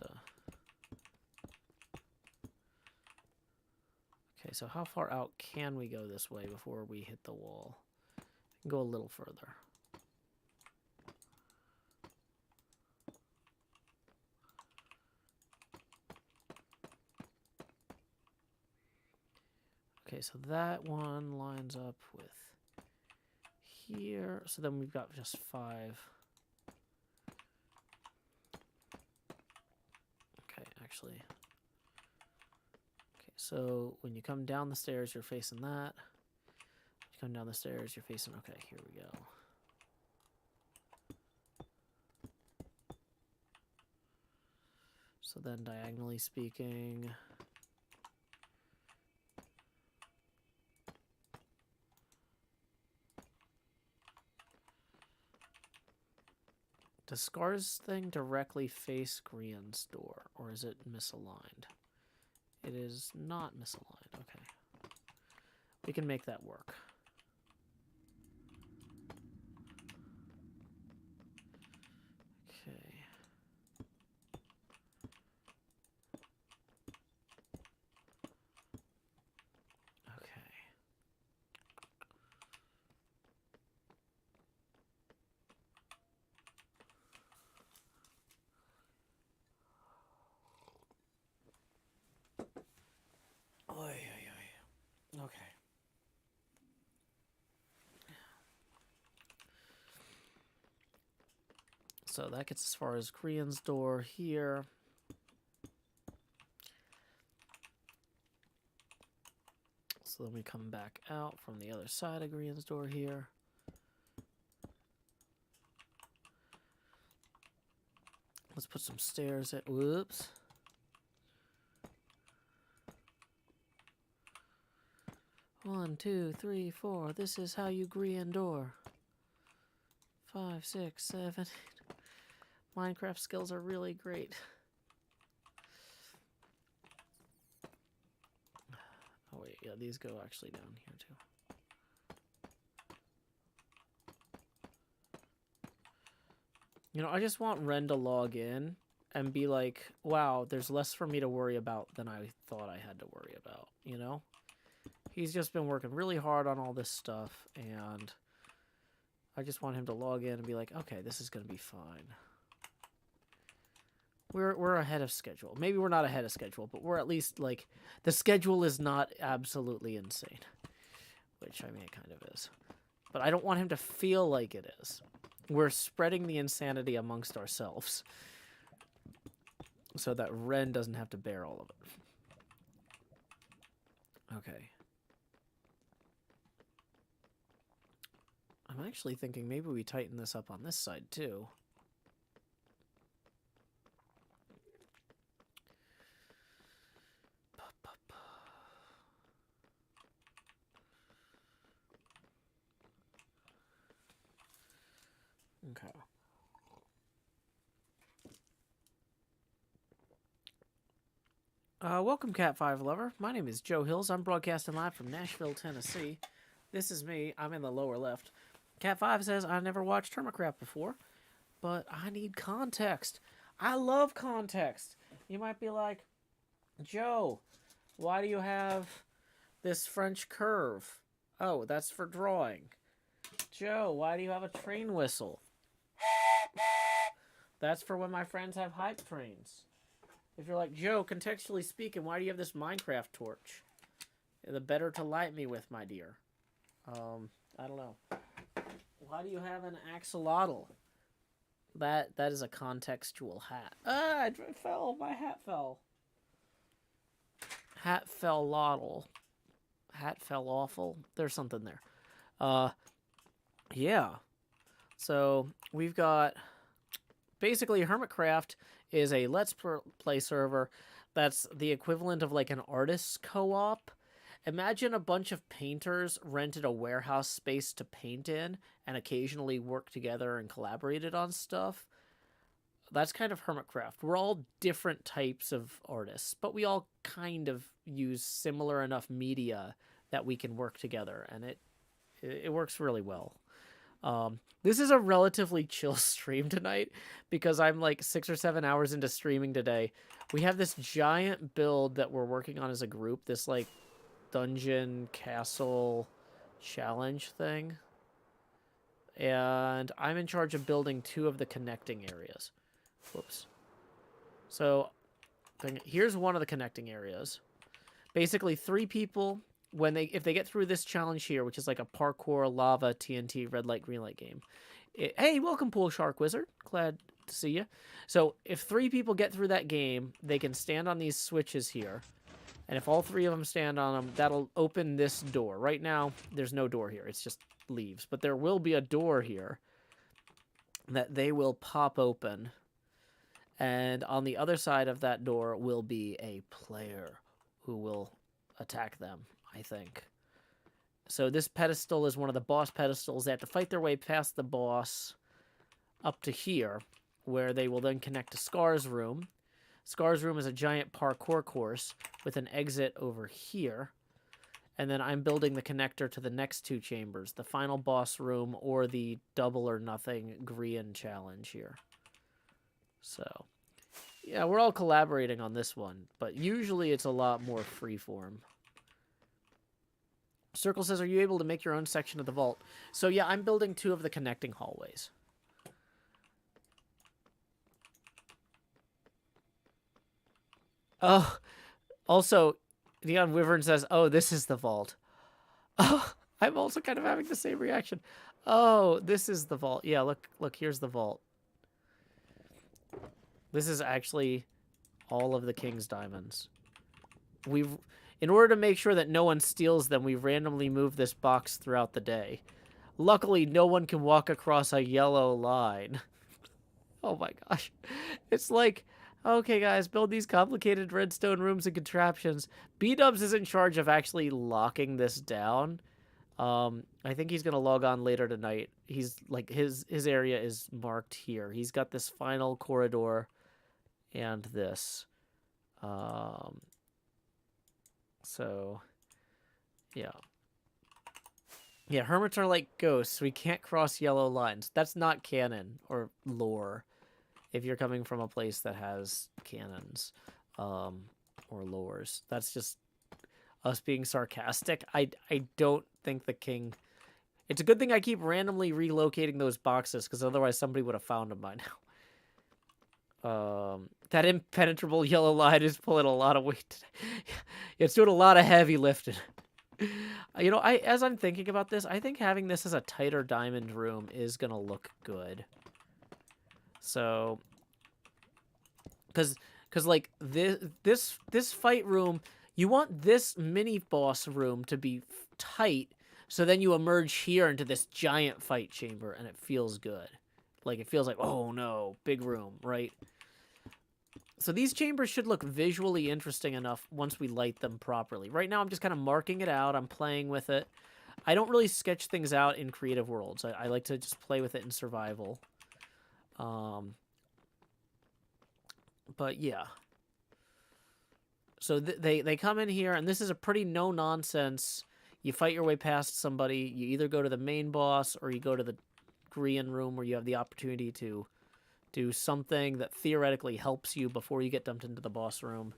okay, so how far out can we go this way before we hit the wall? We can go a little further. Okay, so that one lines up with here. So then we've got just 5. Okay, actually. Okay, so when you come down the stairs, you're facing that. You come down the stairs, you're facing... Okay, here we go. So then diagonally speaking... Does Scar's thing directly face Grian's door, or is it misaligned? It is not misaligned. Okay. We can make that work. Okay. Okay. Oy, oy, oy. Okay. So that gets as far as Grian's door here. So then we come back out from the other side of Grian's door here. Let's put some stairs in. Whoops. One, 2, 3, 4. This is how you Grian door. 5, 6, 7, 8. Minecraft skills are really great. Oh wait, yeah, these go actually down here too. You know, I just want Ren to log in and be like, wow, there's less for me to worry about than I thought I had to worry about, you know? He's just been working really hard on all this stuff, and I just want him to log in and be like, okay, this is going to be fine. We're ahead of schedule. Maybe we're not ahead of schedule, but we're at least, like, the schedule is not absolutely insane. Which, I mean, it kind of is. But I don't want him to feel like it is. We're spreading the insanity amongst ourselves. So that Ren doesn't have to bear all of it. Okay. I'm actually thinking maybe we tighten this up on this side, too. Okay. Welcome, Cat5 Lover. My name is Joe Hills. I'm broadcasting live from Nashville, Tennessee. This is me. I'm in the lower left. Cat5 says, I never watched HermitCraft before, but I need context. I love context. You might be like, Joe, why do you have this French curve? Oh, that's for drawing. Joe, why do you have a train whistle? That's for when my friends have hype trains. If you're like, Joe, contextually speaking, why do you have this Minecraft torch? The better to light me with, my dear. I don't know. Why do you have an axolotl? That is a contextual hat. Ah, it fell. My hat fell. Hat fell lottle. Hat fell awful. There's something there. Yeah. So we've got basically HermitCraft is a Let's Play server that's the equivalent of like an artist's co-op. Imagine a bunch of painters rented a warehouse space to paint in and occasionally work together and collaborated on stuff. That's kind of HermitCraft. We're all different types of artists, but we all kind of use similar enough media that we can work together, and it works really well. This is a relatively chill stream tonight because I'm like 6 or 7 hours into streaming today. We have this giant build that we're working on as a group, this like dungeon castle challenge thing. And I'm in charge of building 2 of the connecting areas. Whoops. So here's one of the connecting areas. Basically 3 people, if they get through this challenge here, which is like a parkour, lava, TNT, red light, green light game. Hey, welcome, Pool Shark Wizard. Glad to see you. So if 3 people get through that game, they can stand on these switches here. And if all 3 of them stand on them, that'll open this door. Right now, there's no door here. It's just leaves. But there will be a door here that they will pop open. And on the other side of that door will be a player who will attack them, I think. So this pedestal is one of the boss pedestals. They have to fight their way past the boss up to here, where they will then connect to Scar's room. Scar's room is a giant parkour course with an exit over here. And then I'm building the connector to the next 2 chambers, the final boss room or the double or nothing Grian challenge here. So, yeah, we're all collaborating on this one, but usually it's a lot more freeform. Circle says, are you able to make your own section of the vault? So, yeah, I'm building 2 of the connecting hallways. Oh, also, Neon Wyvern says, oh, this is the vault. Oh, I'm also kind of having the same reaction. Oh, this is the vault. Yeah, look, here's the vault. This is actually all of the king's diamonds. In order to make sure that no one steals them, we randomly move this box throughout the day. Luckily, no one can walk across a yellow line. Oh my gosh. It's like, okay, guys, build these complicated redstone rooms and contraptions. B-Dubs is in charge of actually locking this down. I think he's going to log on later tonight. He's like, his area is marked here. He's got this final corridor and this. So, yeah. Yeah, hermits are like ghosts. We can't cross yellow lines. That's not canon or lore if you're coming from a place that has canons or lores. That's just us being sarcastic. I don't think the king... It's a good thing I keep randomly relocating those boxes, because otherwise somebody would have found them by now. That impenetrable yellow line is pulling a lot of weight today. It's doing a lot of heavy lifting. You know, as I'm thinking about this, I think having this as a tighter diamond room is going to look good. So, because like this fight room, you want this mini boss room to be tight, so then you emerge here into this giant fight chamber, and it feels good. Like, it feels like, oh no, big room, right? So these chambers should look visually interesting enough once we light them properly. Right now, I'm just kind of marking it out. I'm playing with it. I don't really sketch things out in creative worlds. I like to just play with it in survival. But yeah. So they come in here, and this is a pretty no-nonsense You fight your way past somebody. You either go to the main boss or you go to the green room where you have the opportunity to do something that theoretically helps you before you get dumped into the boss room.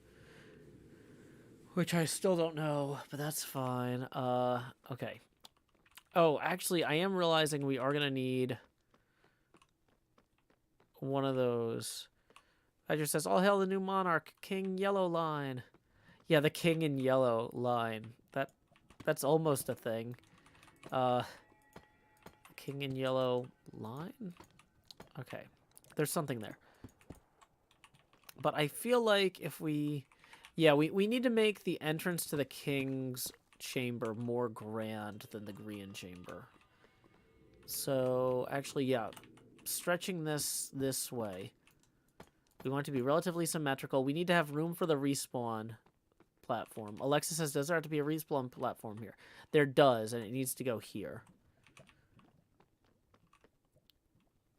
Which I still don't know, but that's fine. Okay. Oh, actually, I am realizing we are going to need one of those. I just says, all hail the new monarch, King Yellow Line. Yeah, the King in Yellow Line. That's almost a thing. King in Yellow Line? Okay. There's something there. But I feel like if we... Yeah, we need to make the entrance to the King's chamber more grand than the Green chamber. So, actually, yeah. Stretching this way. We want it to be relatively symmetrical. We need to have room for the respawn platform. Alexa says, does there have to be a respawn platform here? There does, and it needs to go here.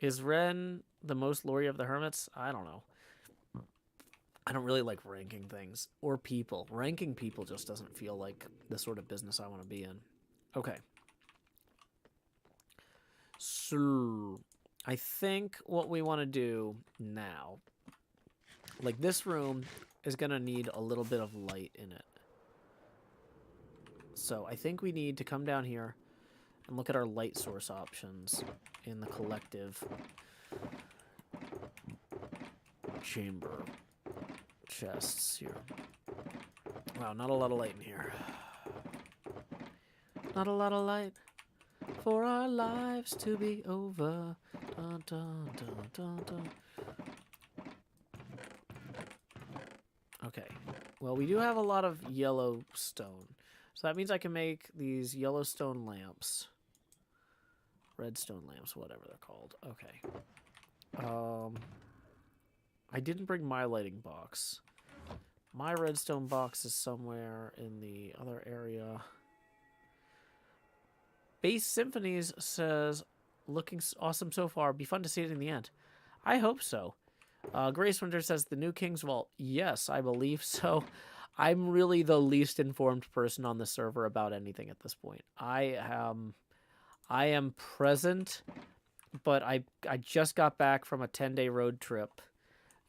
Is Ren the most lorry of the hermits? I don't know. I don't really like ranking things. Or people. Ranking people just doesn't feel like the sort of business I want to be in. Okay. So, I think what we want to do now... Like, this room is going to need a little bit of light in it. So, I think we need to come down here and look at our light source options in the collective chamber chests here. Wow, not a lot of light in here. Not a lot of light for our lives to be over. Dun, dun, dun, dun, dun. Okay, well, we do have a lot of yellow stone. So that means I can make these Yellowstone lamps. Redstone lamps, whatever they're called. Okay. I didn't bring my lighting box. My redstone box is somewhere in the other area. Bass Symphonies says, looking awesome so far. Be fun to see it in the end. I hope so. Grace Winter says, the new King's Vault. Yes, I believe so. I'm really the least informed person on the server about anything at this point. I am present, but I just got back from a 10-day road trip,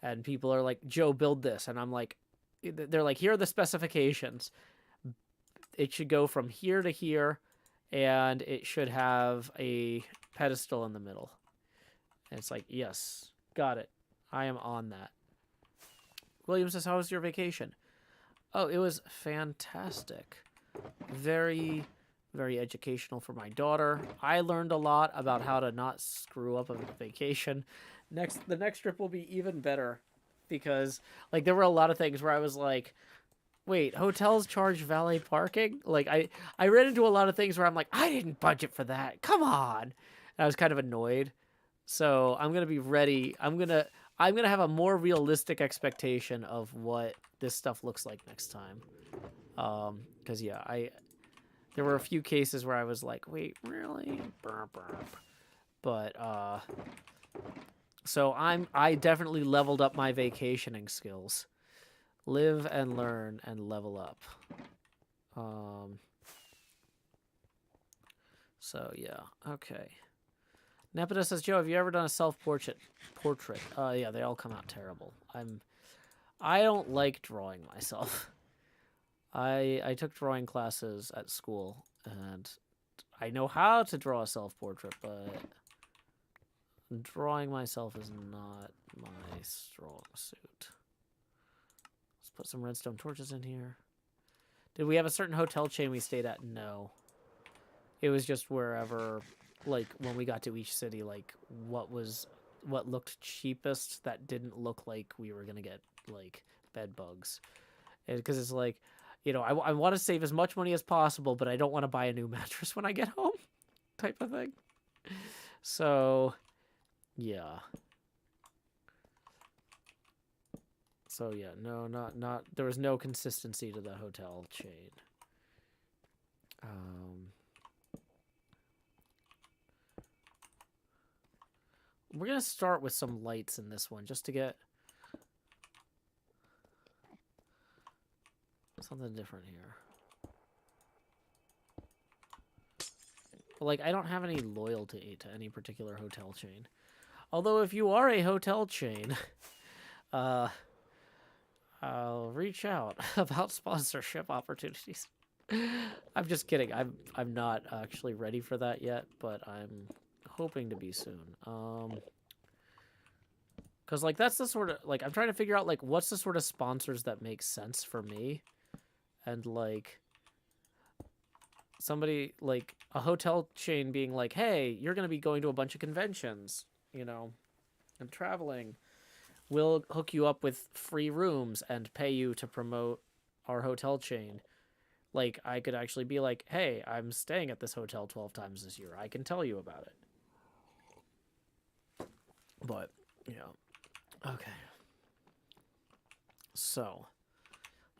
and people are like, Joe, build this. And I'm like, they're like, here are the specifications. It should go from here to here, and it should have a pedestal in the middle. And it's like, yes, got it. I am on that. William says, how was your vacation? Oh, it was fantastic. Very, very educational for my daughter. I learned a lot about how to not screw up a vacation. The next trip will be even better because, like, there were a lot of things where I was like, wait, hotels charge valet parking? Like, I ran into a lot of things where I'm like, I didn't budget for that. Come on. And I was kind of annoyed. So I'm going to be ready. I'm going to have a more realistic expectation of what this stuff looks like next time. Because, yeah, there were a few cases where I was like, wait, really? Burp, burp. But, so I definitely leveled up my vacationing skills. Live and learn and level up. So, yeah, okay. Nepeta says, Joe, have you ever done a self-portrait? Yeah, they all come out terrible. I don't like drawing myself. I took drawing classes at school, and I know how to draw a self-portrait, but drawing myself is not my strong suit. Let's put some redstone torches in here. Did we have a certain hotel chain we stayed at? No. It was just wherever... Like, when we got to each city, like, what looked cheapest that didn't look like we were going to get, like, bed bugs. Because it's like, you know, I want to save as much money as possible, but I don't want to buy a new mattress when I get home, type of thing. So, yeah. So, yeah, no, not, there was no consistency to the hotel chain. We're going to start with some lights in this one, just to get something different here. But, like, I don't have any loyalty to any particular hotel chain. Although, if you are a hotel chain, I'll reach out about sponsorship opportunities. I'm just kidding. I'm not actually ready for that yet, but I'm hoping to be soon. Because, like, that's the sort of, like, I'm trying to figure out, like, what's the sort of sponsors that make sense for me. And, like, somebody, like, a hotel chain being like, hey, you're going to be going to a bunch of conventions, you know, and traveling. We'll hook you up with free rooms and pay you to promote our hotel chain. Like, I could actually be like, hey, I'm staying at this hotel 12 times this year. I can tell you about it. But, you know, okay. So,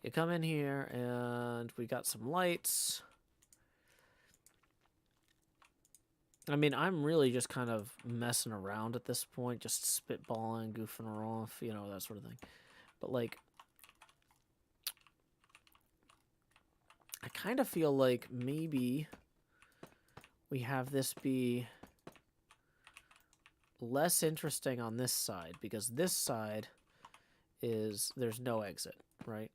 you come in here, and we got some lights. I mean, I'm really just kind of messing around at this point, just spitballing, goofing her off, you know, that sort of thing. But, like, I kind of feel like maybe we have this be less interesting on this side, because this side is, there's no exit, right?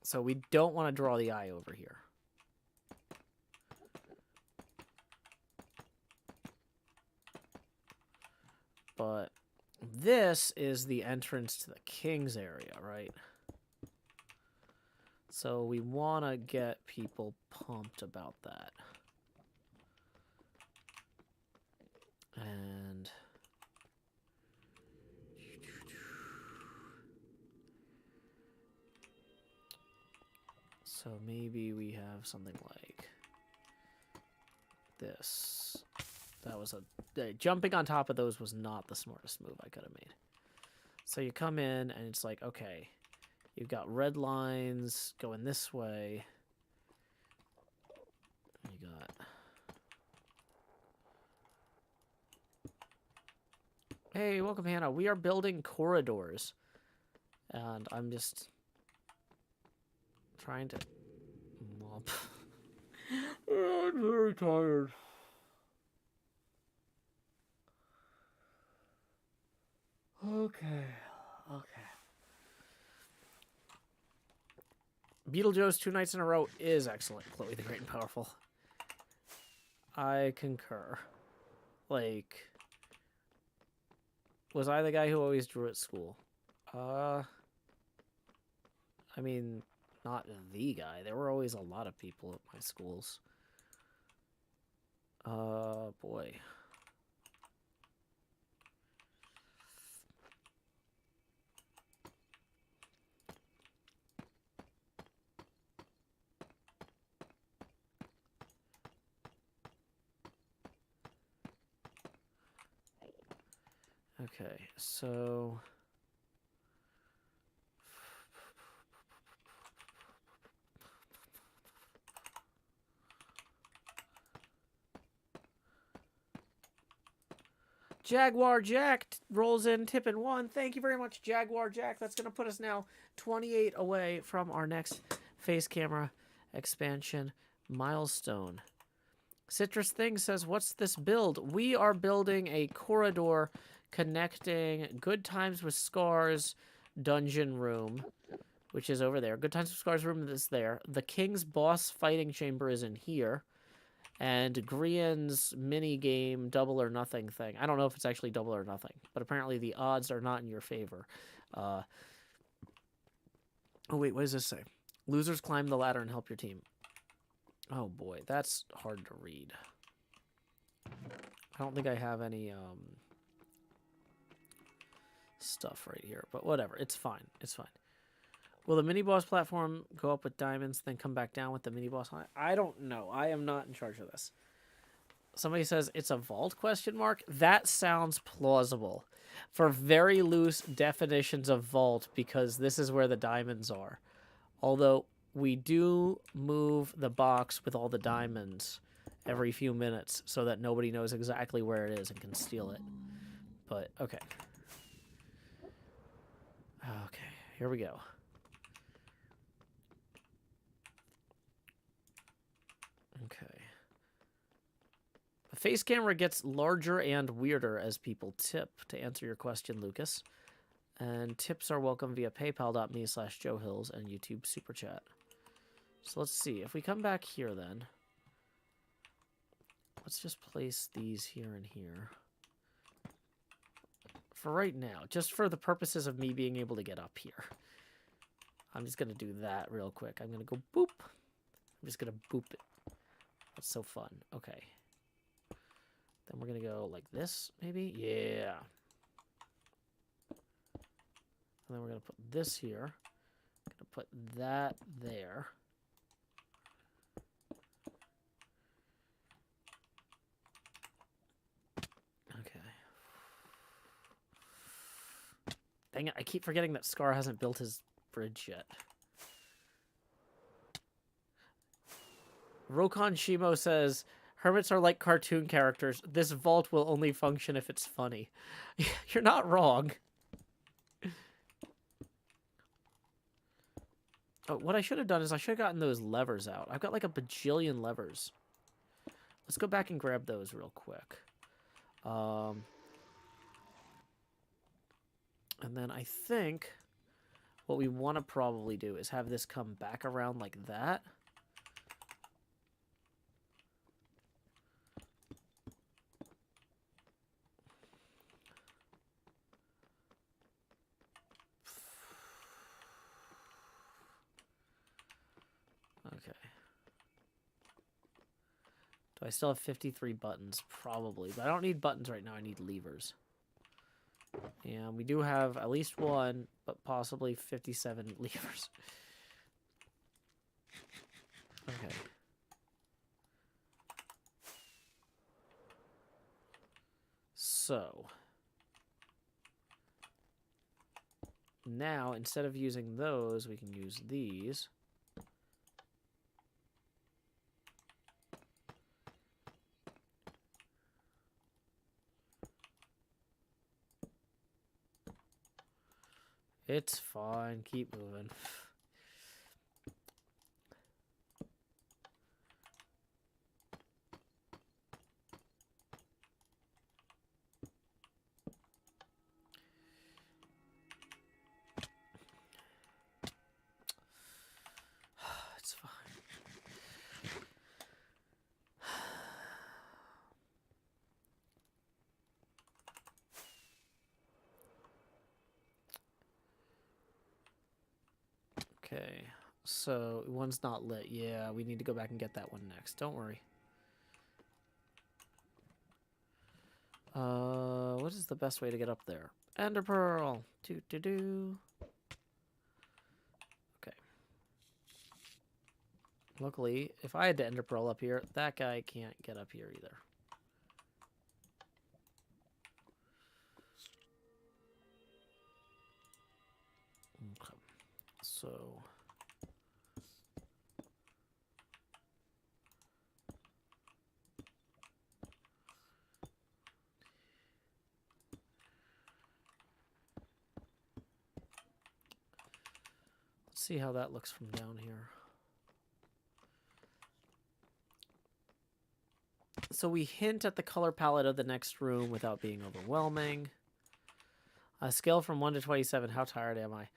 So we don't want to draw the eye over here. But this is the entrance to the king's area, right? So we want to get people pumped about that. And so maybe we have something like this. That was jumping on top of those was not the smartest move I could have made. So you come in and it's like, okay, you've got red lines going this way. You got hey, welcome, Hannah. We are building corridors. And I'm just trying to... I'm very tired. Okay. Beetlejuice 2 nights in a row is excellent, Chloe the Great and Powerful. I concur. Like... Was I the guy who always drew at school? I mean, not the guy. There were always a lot of people at my schools. Boy. Okay, so... Jaguar Jack rolls in, tipping 1. Thank you very much, Jaguar Jack. That's going to put us now 28 away from our next face camera expansion milestone. Citrus Thing says, what's this build? We are building a corridor connecting Good Times with Scars dungeon room, which is over there. Good Times with Scars room is there. The King's boss fighting chamber is in here. And Grian's mini game double or nothing thing. I don't know if it's actually double or nothing, but apparently the odds are not in your favor. Oh wait, what does this say? Losers climb the ladder and help your team. Oh boy, that's hard to read. I don't think I have any stuff right here, but whatever. It's fine. It's fine. Will the mini-boss platform go up with diamonds, then come back down with the mini-boss? I don't know. I am not in charge of this. Somebody says, it's a vault, question mark? That sounds plausible. For very loose definitions of vault, because this is where the diamonds are. Although, we do move the box with all the diamonds every few minutes, so that nobody knows exactly where it is and can steal it. But, okay. Okay, here we go. Okay. The face camera gets larger and weirder as people tip, to answer your question, Lucas. And tips are welcome via paypal.me/JoeHills and YouTube Super Chat. So let's see. If we come back here then, let's just place these here and here. For right now, just for the purposes of me being able to get up here. I'm just going to do that real quick. I'm going to go boop. I'm just going to boop it. That's so fun. Okay. Then we're going to go like this, maybe? Yeah. And then we're going to put this here. I'm going to put that there. Okay. Dang it, I keep forgetting that Scar hasn't built his bridge yet. Rokon Shimo says, hermits are like cartoon characters. This vault will only function if it's funny. You're not wrong. Oh, what I should have done is I should have gotten those levers out. I've got like a bajillion levers. Let's go back and grab those real quick. And then I think what we want to probably do is have this come back around like that. Okay. Do I still have 53 buttons? Probably. But I don't need buttons right now. I need levers. And we do have at least one, but possibly 57 levers. Okay. So. Now, instead of using those, we can use these. It's fine. Keep moving. It's fine. Okay, so one's not lit. Yeah, we need to go back and get that one next. Don't worry. What is the best way to get up there? Ender Pearl. Do. Okay. Luckily, if I had to Ender Pearl up here, that guy can't get up here either. Okay. So. Let's see how that looks from down here. So we hint at the color palette of the next room without being overwhelming. A scale from 1 to 27. How tired am I?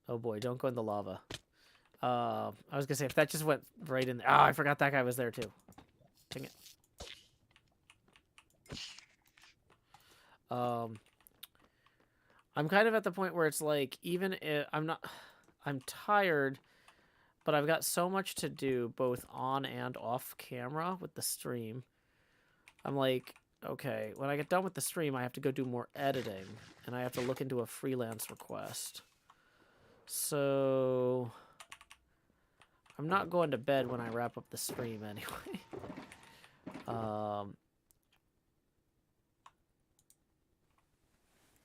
Oh boy, don't go in the lava. I was gonna say, if that just went right in there. Oh, I forgot that guy was there too. Dang it. I'm kind of at the point where it's like, even if I'm tired, but I've got so much to do both on and off camera with the stream. I'm like, okay, when I get done with the stream, I have to go do more editing, and I have to look into a freelance request. So I'm not going to bed when I wrap up the stream anyway.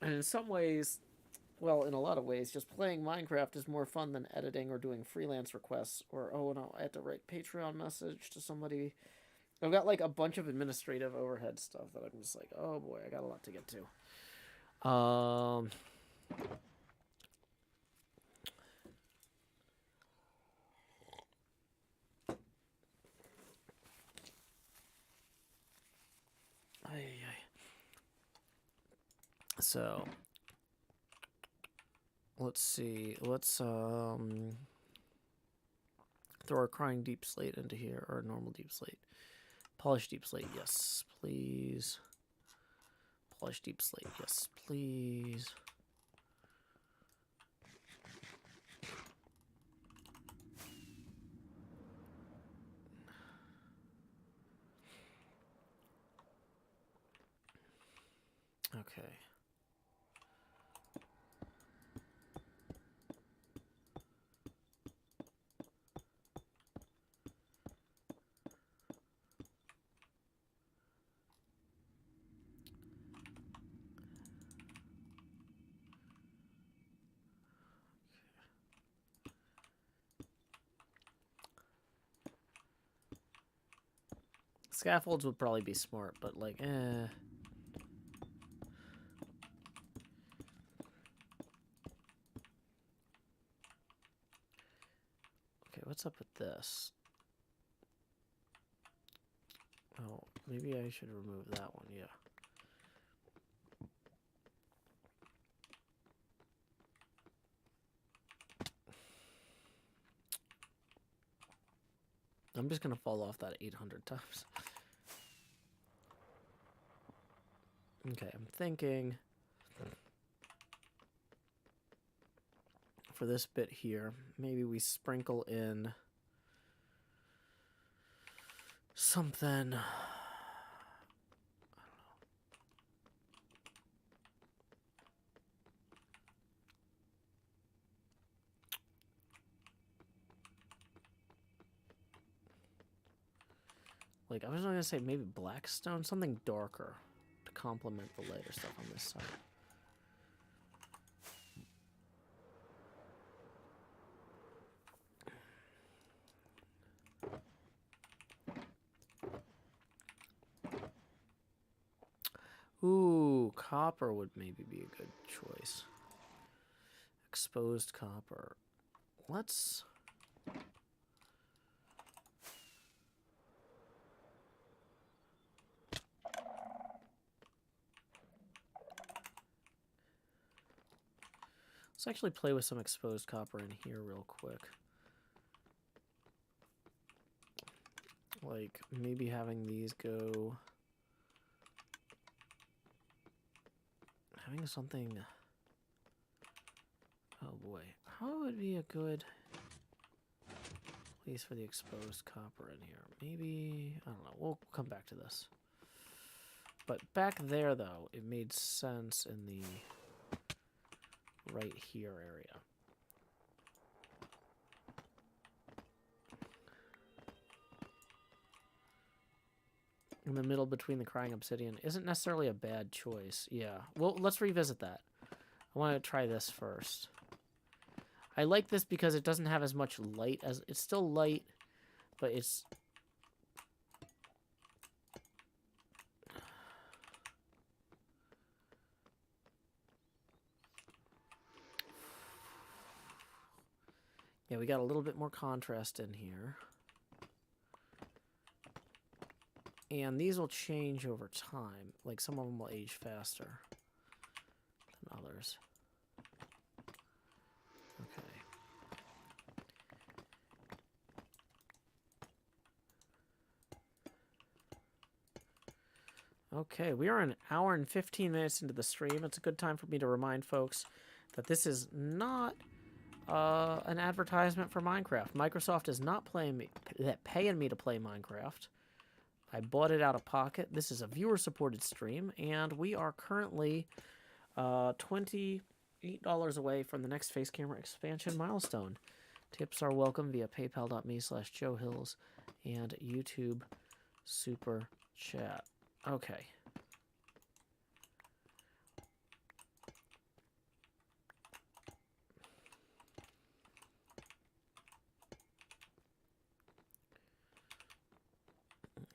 And in some ways, well, in a lot of ways, just playing Minecraft is more fun than editing or doing freelance requests. Or, oh no, I had to write Patreon message to somebody. I've got like a bunch of administrative overhead stuff that I'm just like, oh boy, I got a lot to get to. Ay, ay, ay. So, let's see. Let's throw our crying deep slate into here, or a normal deep slate. Polished deep slate, yes, please. Polished deep slate, yes, please. Okay. Scaffolds would probably be smart, but like, eh. Okay, what's up with this? Oh, maybe I should remove that one, yeah. I'm just gonna fall off that 800 times. Okay, I'm thinking for this bit here, maybe we sprinkle in something. Like, I was gonna say maybe blackstone, something darker to complement the lighter stuff on this side. Ooh, copper would maybe be a good choice. Exposed copper. Let's... Let's actually play with some exposed copper in here real quick. Like, maybe having these go... Having something... Oh boy. How would be a good place for the exposed copper in here? Maybe... I don't know. We'll come back to this. But back there, though, it made sense in the right here area. In the middle between the crying obsidian isn't necessarily a bad choice. Yeah. Well, let's revisit that. I want to try this first. I like this because it doesn't have as much light as... It's still light, but it's... Yeah, we got a little bit more contrast in here. And these will change over time. Like, some of them will age faster than others. Okay. Okay, we are an hour and 15 minutes into the stream. It's a good time for me to remind folks that this is not an advertisement for Minecraft. Microsoft is not paying me to play Minecraft. I bought it out of pocket. This is a viewer-supported stream, and we are currently $28 away from the next face camera expansion milestone. Tips are welcome via paypal.me/JoeHills and YouTube Super Chat. Okay.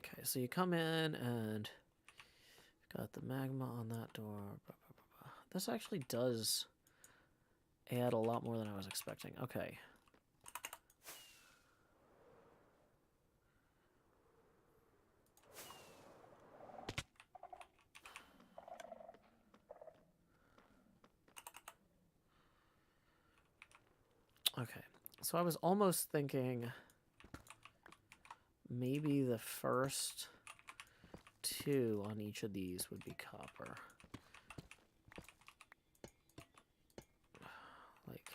Okay, so you come in and got the magma on that door. Blah, blah, blah, blah. This actually does add a lot more than I was expecting. Okay. Okay, so I was almost thinking maybe the first 2 on each of these would be copper. Like,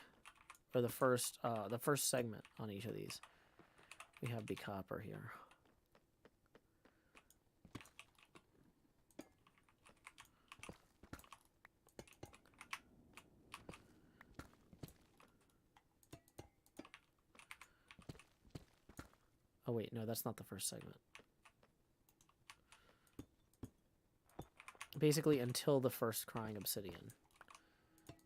or the first segment on each of these we have be copper here. Oh wait, no, that's not the first segment. Basically, until the first crying obsidian,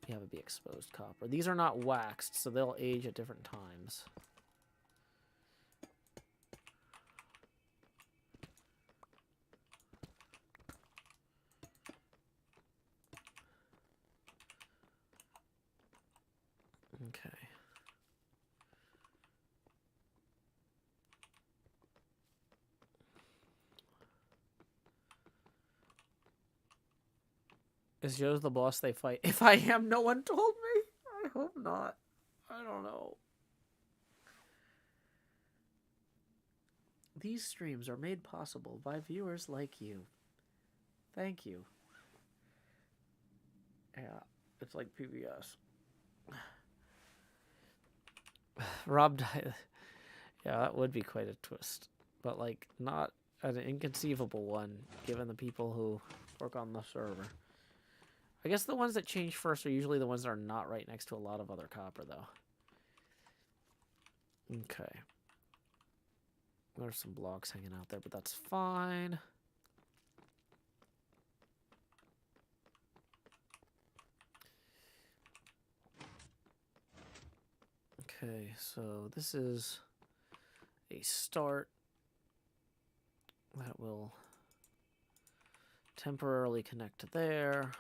you have it be exposed copper. These are not waxed, so they'll age at different times. Okay. Is Joe's the boss they fight? If I am, no one told me. I hope not. I don't know. These streams are made possible by viewers like you. Thank you. Yeah, it's like PBS. Rob died. Yeah, that would be quite a twist. But, like, not an inconceivable one, given the people who work on the server. I guess the ones that change first are usually the ones that are not right next to a lot of other copper, though. Okay. There's some blocks hanging out there, but that's fine. Okay, so this is a start that will temporarily connect to there.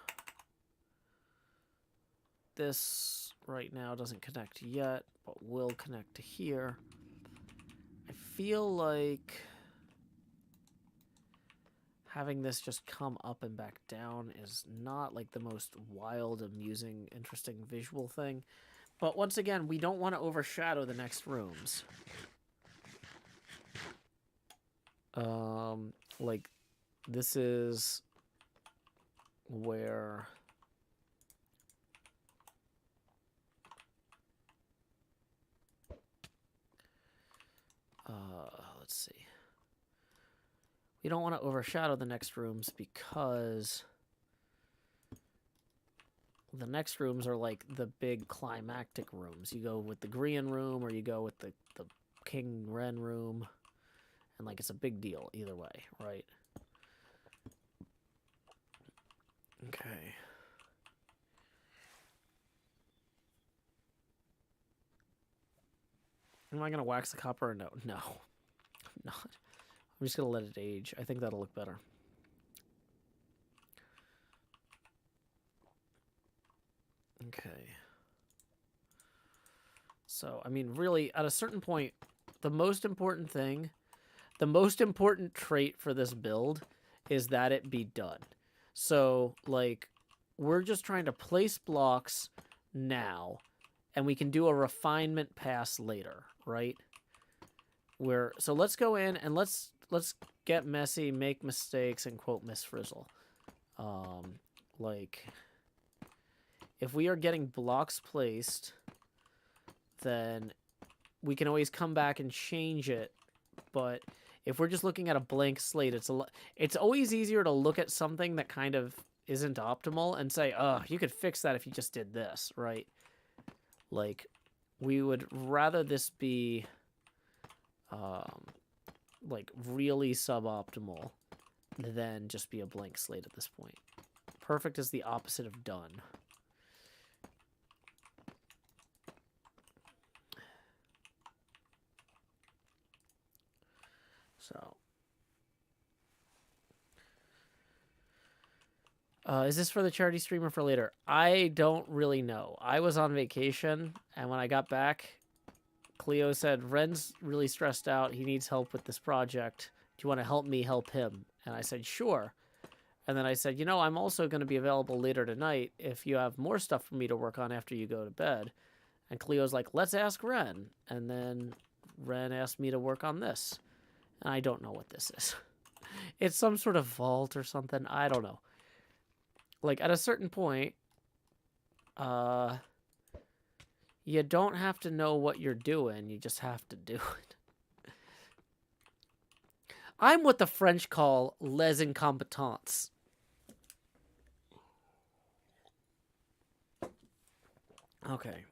This right now doesn't connect yet, but will connect to here. I feel like having this just come up and back down is not like the most wild, amusing, interesting visual thing. But once again, we don't want to overshadow the next rooms. Like, this is where... let's see. We don't want to overshadow the next rooms because the next rooms are like the big climactic rooms. You go with the Grian room or you go with the King Ren room. And like it's a big deal either way, right? Okay. Am I going to wax the copper or no? No. I'm not. I'm just going to let it age. I think that'll look better. Okay. So, I mean, really, at a certain point, the most important thing, the most important trait for this build is that it be done. So, like, we're just trying to place blocks now, and we can do a refinement pass later, right? So let's go in and let's get messy, make mistakes, and quote Miss Frizzle. Like, if we are getting blocks placed, then we can always come back and change it. But if we're just looking at a blank slate, it's always easier to look at something that kind of isn't optimal and say, oh, you could fix that if you just did this, right? Like, we would rather this be like really suboptimal than just be a blank slate at this point. Perfect is the opposite of done. So, is this for the charity stream or for later? I don't really know. I was on vacation, and when I got back, Cleo said, Ren's really stressed out. He needs help with this project. Do you want to help me help him? And I said, sure. And then I said, you know, I'm also going to be available later tonight if you have more stuff for me to work on after you go to bed. And Cleo's like, let's ask Ren. And then Ren asked me to work on this. And I don't know what this is. It's some sort of vault or something. I don't know. Like, at a certain point, you don't have to know what you're doing. You just have to do it. I'm what the French call les incompetents. Okay.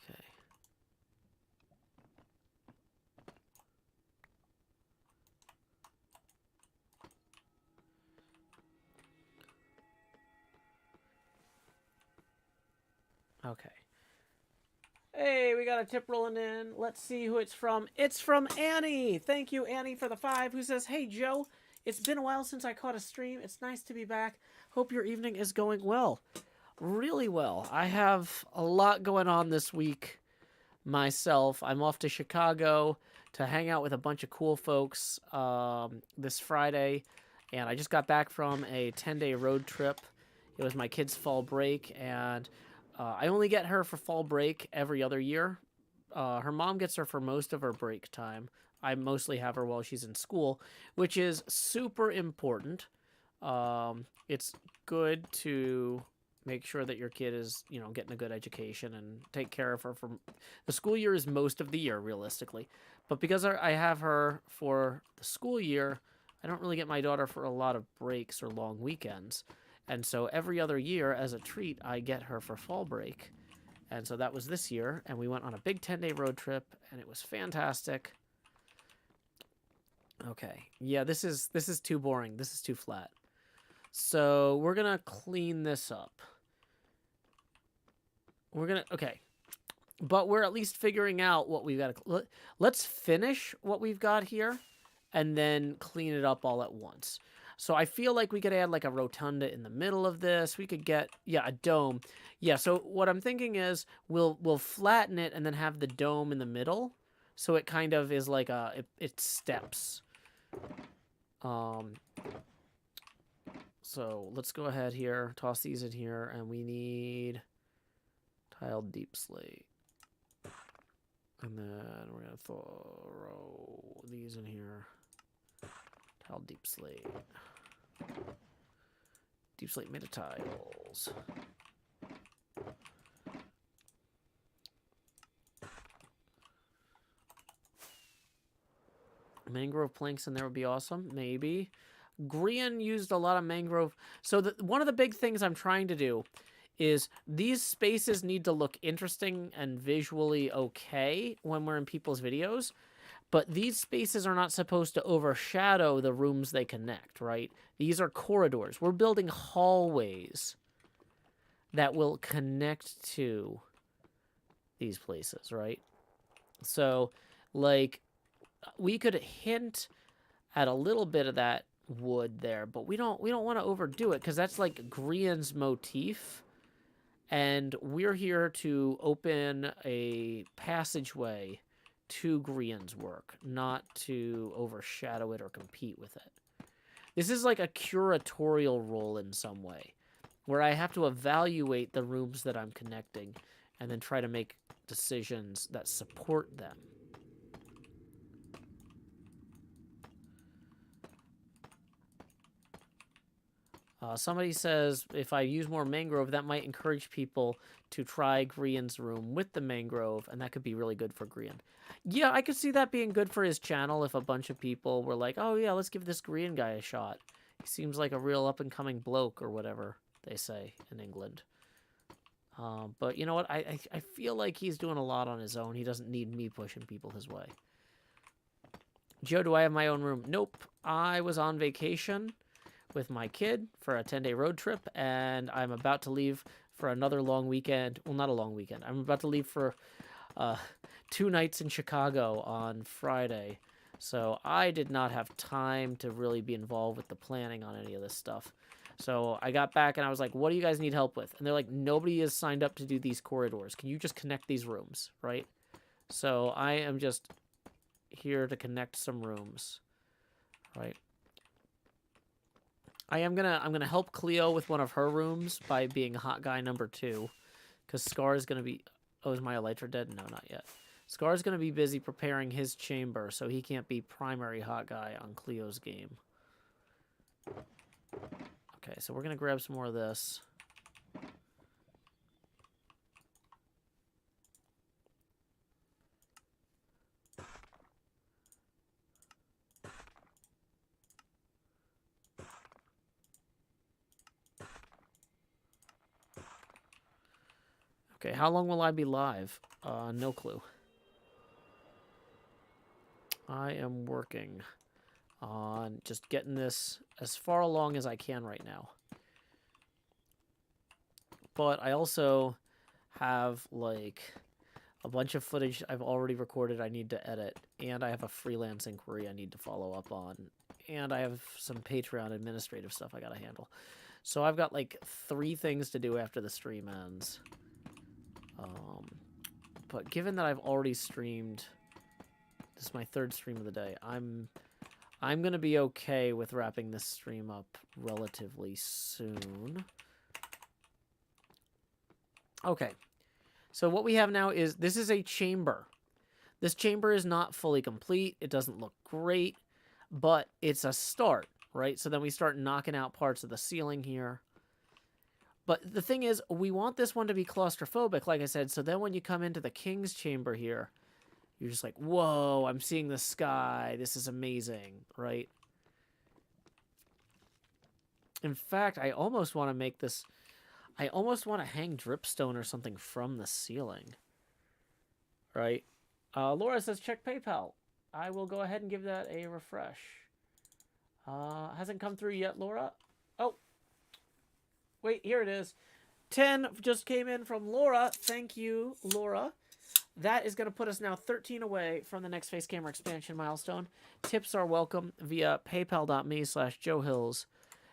Okay. Okay. Hey, we got a tip rolling in. Let's see who it's from. It's from Annie. Thank you, Annie, for the 5, who says, hey, Joe, it's been a while since I caught a stream. It's nice to be back. Hope your evening is going well. Really well. I have a lot going on this week myself. I'm off to Chicago to hang out with a bunch of cool folks this Friday. And I just got back from a 10-day road trip. It was my kid's fall break, and I only get her for fall break every other year. Her mom gets her for most of her break time. I mostly have her while she's in school, which is super important. It's good to make sure that your kid is, getting a good education and take care of her. The school year is most of the year, realistically. But because I have her for the school year, I don't really get my daughter for a lot of breaks or long weekends. And so every other year, as a treat, I get her for fall break. And so that was this year, and we went on a big 10-day road trip, and it was fantastic. Okay. Yeah, this is too boring. This is too flat. So we're going to clean this up. Okay. But we're at least figuring out what we've got to... Let's finish what we've got here, and then clean it up all at once. So I feel like we could add like a rotunda in the middle of this. We could get, a dome. Yeah, so what I'm thinking is we'll flatten it and then have the dome in the middle. So it kind of is like it steps. So let's go ahead here, toss these in here, and we need tiled deep slate. And then we're going to throw these in here. Tiled deep slate. Deep slate meta tiles. Mangrove planks in there would be awesome. Maybe. Grian used a lot of mangrove. So one of the big things I'm trying to do is these spaces need to look interesting and visually okay when we're in people's videos. But these spaces are not supposed to overshadow the rooms they connect, right? These are corridors. We're building hallways that will connect to these places, right? So, like, we could hint at a little bit of that wood there, but we don't want to overdo it because that's like Grian's motif. And we're here to open a passageway to Grian's work, not to overshadow it or compete with it. This is like a curatorial role in some way, where I have to evaluate the rooms that I'm connecting and then try to make decisions that support them. Somebody says if I use more mangrove, that might encourage people to try Grian's room with the mangrove, and that could be really good for Grian. Yeah, I could see that being good for his channel if a bunch of people were like, oh yeah, let's give this Grian guy a shot. He seems like a real up-and-coming bloke, or whatever they say in England. But you know what? I feel like he's doing a lot on his own. He doesn't need me pushing people his way. Joe, do I have my own room? Nope. I was on vacation with my kid for a 10-day road trip, and I'm about to leave for another long weekend. Well, not a long weekend. I'm about to leave for 2 nights in Chicago on Friday. So I did not have time to really be involved with the planning on any of this stuff. So I got back and I was like, what do you guys need help with? And they're like, nobody is signed up to do these corridors. Can you just connect these rooms, right? So I am just here to connect some rooms, right? I'm gonna help Cleo with one of her rooms by being hot guy number 2, because Scar is gonna be. Oh, is my Elytra dead? No, not yet. Scar's gonna be busy preparing his chamber, so he can't be primary hot guy on Cleo's game. Okay, so we're gonna grab some more of this. Okay, how long will I be live? No clue. I am working on just getting this as far along as I can right now. But I also have, like, a bunch of footage I've already recorded I need to edit, and I have a freelance inquiry I need to follow up on, and I have some Patreon administrative stuff I gotta handle. So I've got, like, 3 things to do after the stream ends. But given that I've already streamed, this is my 3rd stream of the day, I'm gonna be okay with wrapping this stream up relatively soon. Okay, so what we have now is, this is a chamber. This chamber is not fully complete. It doesn't look great, but it's a start, right? So then we start knocking out parts of the ceiling here. But the thing is, we want this one to be claustrophobic, like I said, so then when you come into the king's chamber here, you're just like, whoa, I'm seeing the sky. This is amazing, right? In fact, I almost want to make this... I almost want to hang dripstone or something from the ceiling. Right? Laura says, check PayPal. I will go ahead and give that a refresh. Hasn't come through yet, Laura. Oh. Wait, here it is. 10 just came in from Laura. Thank you, Laura. That is going to put us now 13 away from the next face camera expansion milestone. Tips are welcome via paypal.me/JoeHills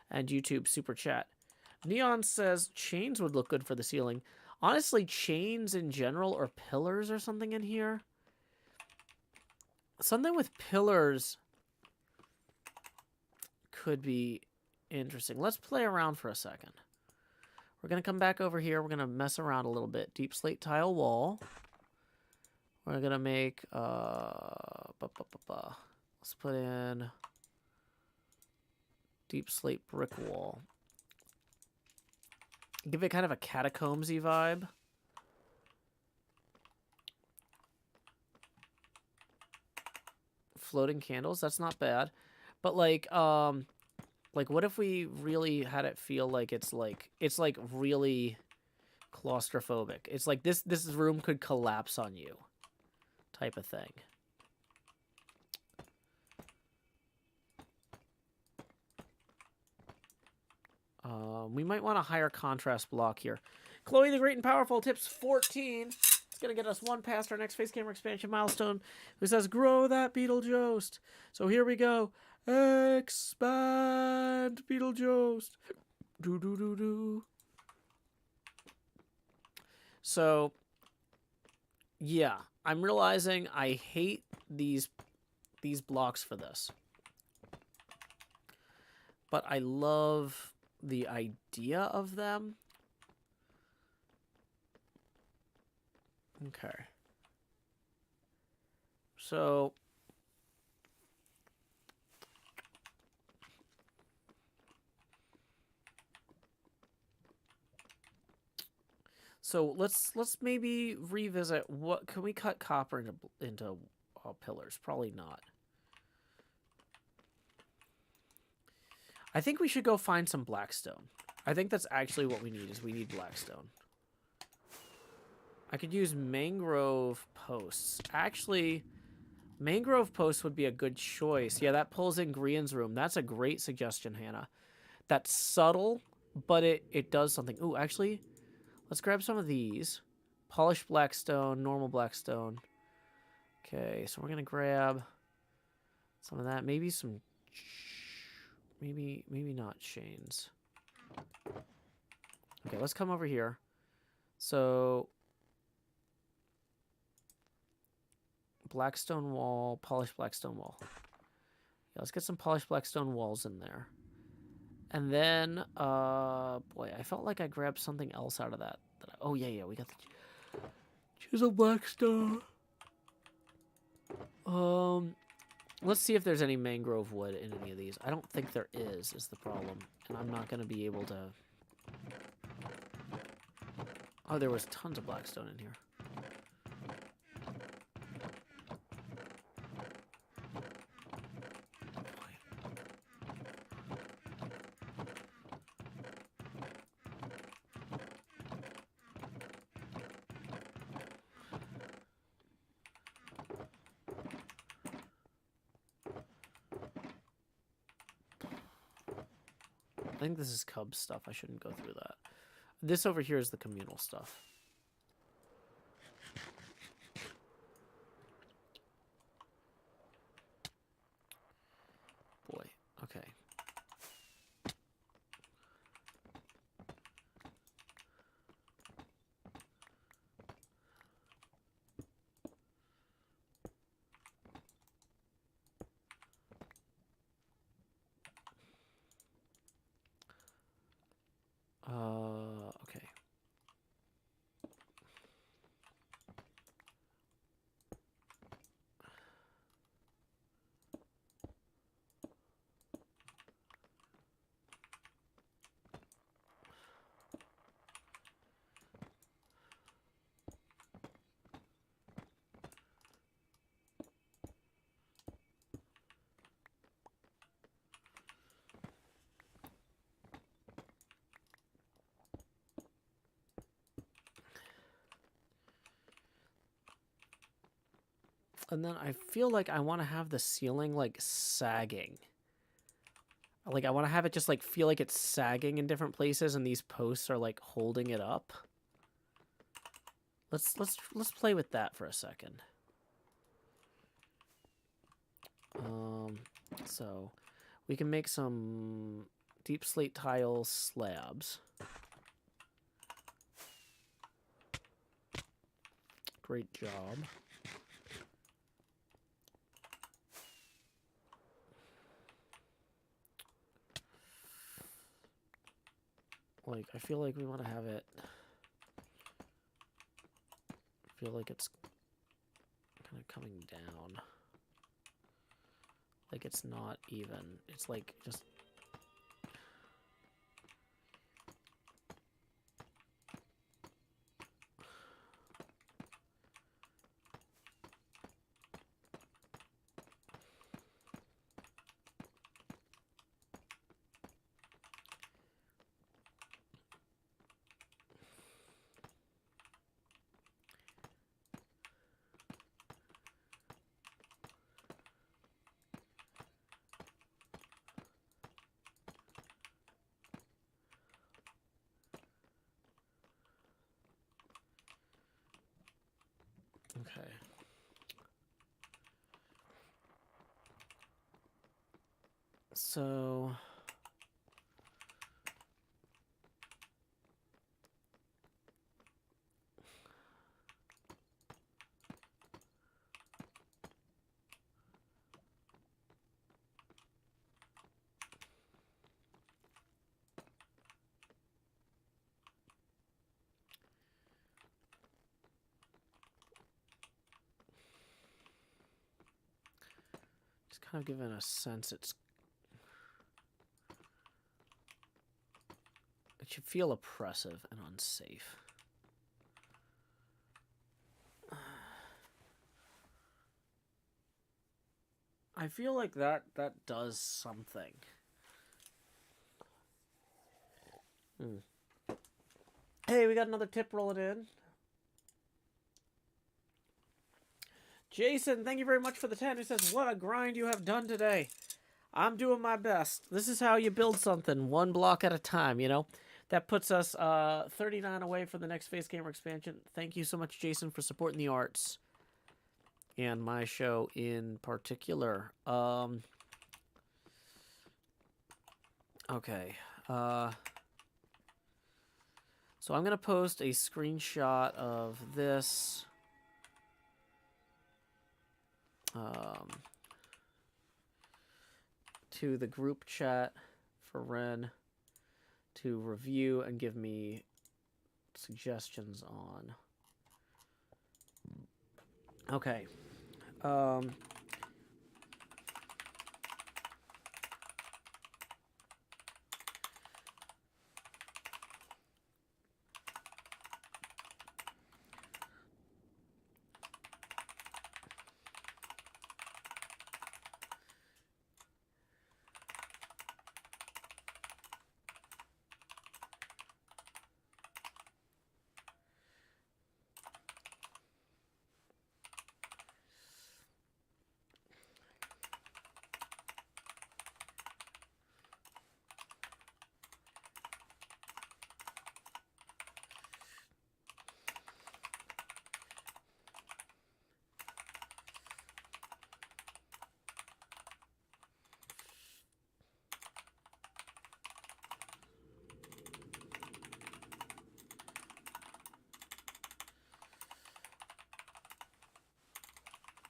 and YouTube Super Chat. Neon says chains would look good for the ceiling. Honestly, chains in general, or pillars or something in here. Something with pillars could be interesting. Let's play around for a second. We're going to come back over here. We're going to mess around a little bit. Deep slate tile wall. We're going to make... let's put in deep slate brick wall. Give it kind of a catacombsy vibe. Floating candles, that's not bad. But like what if we really had it feel like it's like really claustrophobic? It's like this room could collapse on you type of thing. We might want a higher contrast block here. Chloe the Great and Powerful tips 14. It's going to get us one past our next face camera expansion milestone. Who says, grow that Beetlejuice. So here we go. Expand Beetlejuice. Do. So, yeah. I'm realizing I hate these blocks for this. But I love the idea of them. Okay. So let's maybe revisit what can we cut copper into pillars? Probably not. I think we should go find some blackstone. I think that's actually what we need, is we need blackstone. I could use mangrove posts. Actually, mangrove posts would be a good choice. Yeah, that pulls in Grian's room. That's a great suggestion, Hannah. That's subtle, but it does something. Ooh, actually, let's grab some of these. Polished blackstone, normal blackstone. Okay, so we're going to grab some of that. Maybe some... Maybe not chains. Okay, let's come over here. So Blackstone wall, polished blackstone wall. Yeah, let's get some polished blackstone walls in there. And then, boy, I felt like I grabbed something else out of that. Oh, yeah, we got the chisel blackstone. Let's see if there's any mangrove wood in any of these. I don't think there is the problem. And I'm not going to be able to... Oh, there was tons of blackstone in here. I think this is Cub stuff. I shouldn't go through that. This over here is the communal stuff. Boy, okay. Okay. And then I feel like I want to have the ceiling, like, sagging. Like, I want to have it just, like, feel like it's sagging in different places, and these posts are, like, holding it up. Let's play with that for a second. So, we can make some deep slate tile slabs. Great job. Like, I feel like we want to have it... I feel like it's kind of coming down. Like, it's not even. It's like, just... Okay. So... Just kind of giving a sense it should feel oppressive and unsafe. I feel like that does something. Hey, we got another tip rolling in. Jason, thank you very much for the 10. He says, what a grind you have done today. I'm doing my best. This is how you build something, one block at a time, you know? That puts us 39 away for the next Face Gamer expansion. Thank you so much, Jason, for supporting the arts. And my show in particular. Okay. So I'm going to post a screenshot of this. to the group chat for Ren to review and give me suggestions on. Okay.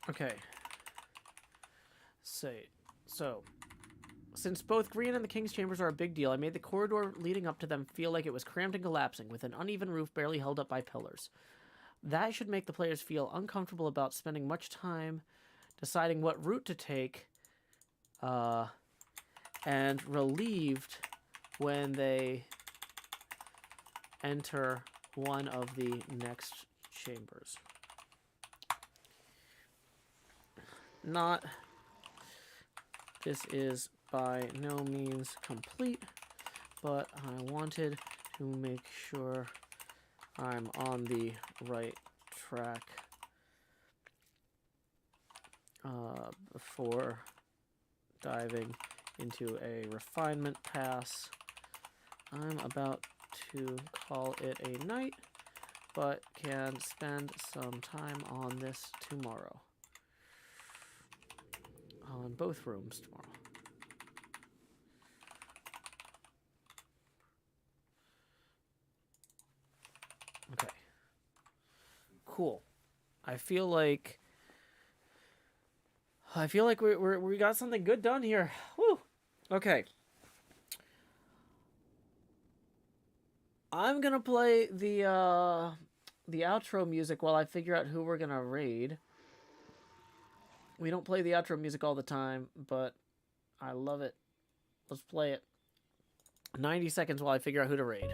Okay. So, since both Green and the King's Chambers are a big deal, I made the corridor leading up to them feel like it was cramped and collapsing, with an uneven roof barely held up by pillars. That should make the players feel uncomfortable about spending much time deciding what route to take, and relieved when they enter one of the next chambers. This is by no means complete, but I wanted to make sure I'm on the right track before diving into a refinement pass. I'm about to call it a night, but can spend some time on this tomorrow. On both rooms tomorrow. Okay. Cool. I feel like we got something good done here. Woo. Okay. I'm gonna play the outro music while I figure out who we're gonna raid. We don't play the outro music all the time, but I love it. Let's play it. 90 seconds while I figure out who to raid.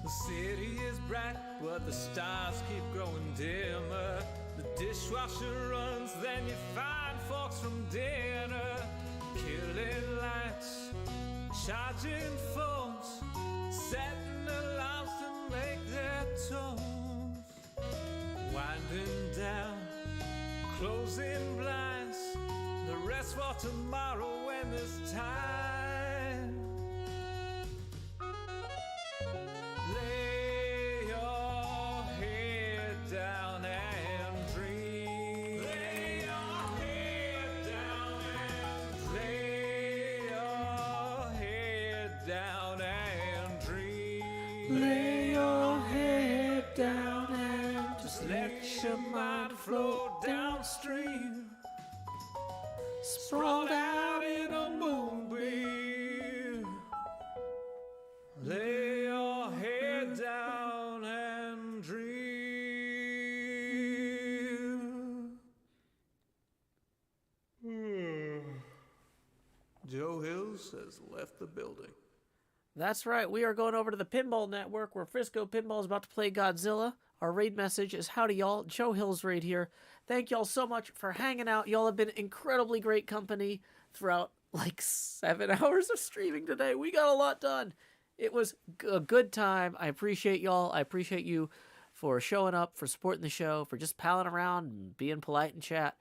The city is bright, but the stars keep growing dimmer. The dishwasher runs, then you find forks from dinner. Killing lights, charging phones, setting alarms to make their tones. Winding down, closing blinds, the rest for tomorrow when there's time. Lay your head down and dream. Lay your head down and lay your head down and dream. Lay your head down and just let your mind flow downstream. Sprawled out in a moonbeam. Lay your head down and dream. Joe Hills has left the building. That's right. We are going over to the Pinball Network where Frisco Pinball is about to play Godzilla. Our raid message is howdy y'all. Joe Hills raid here. Thank y'all so much for hanging out. Y'all have been incredibly great company throughout like 7 hours of streaming today. We got a lot done. It was a good time. I appreciate y'all. I appreciate you for showing up, for supporting the show, for just palling around and being polite in chat.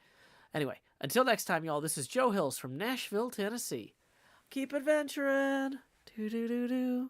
Anyway, until next time, y'all, this is Joe Hills from Nashville, Tennessee. Keep adventuring. Do-do-do-do.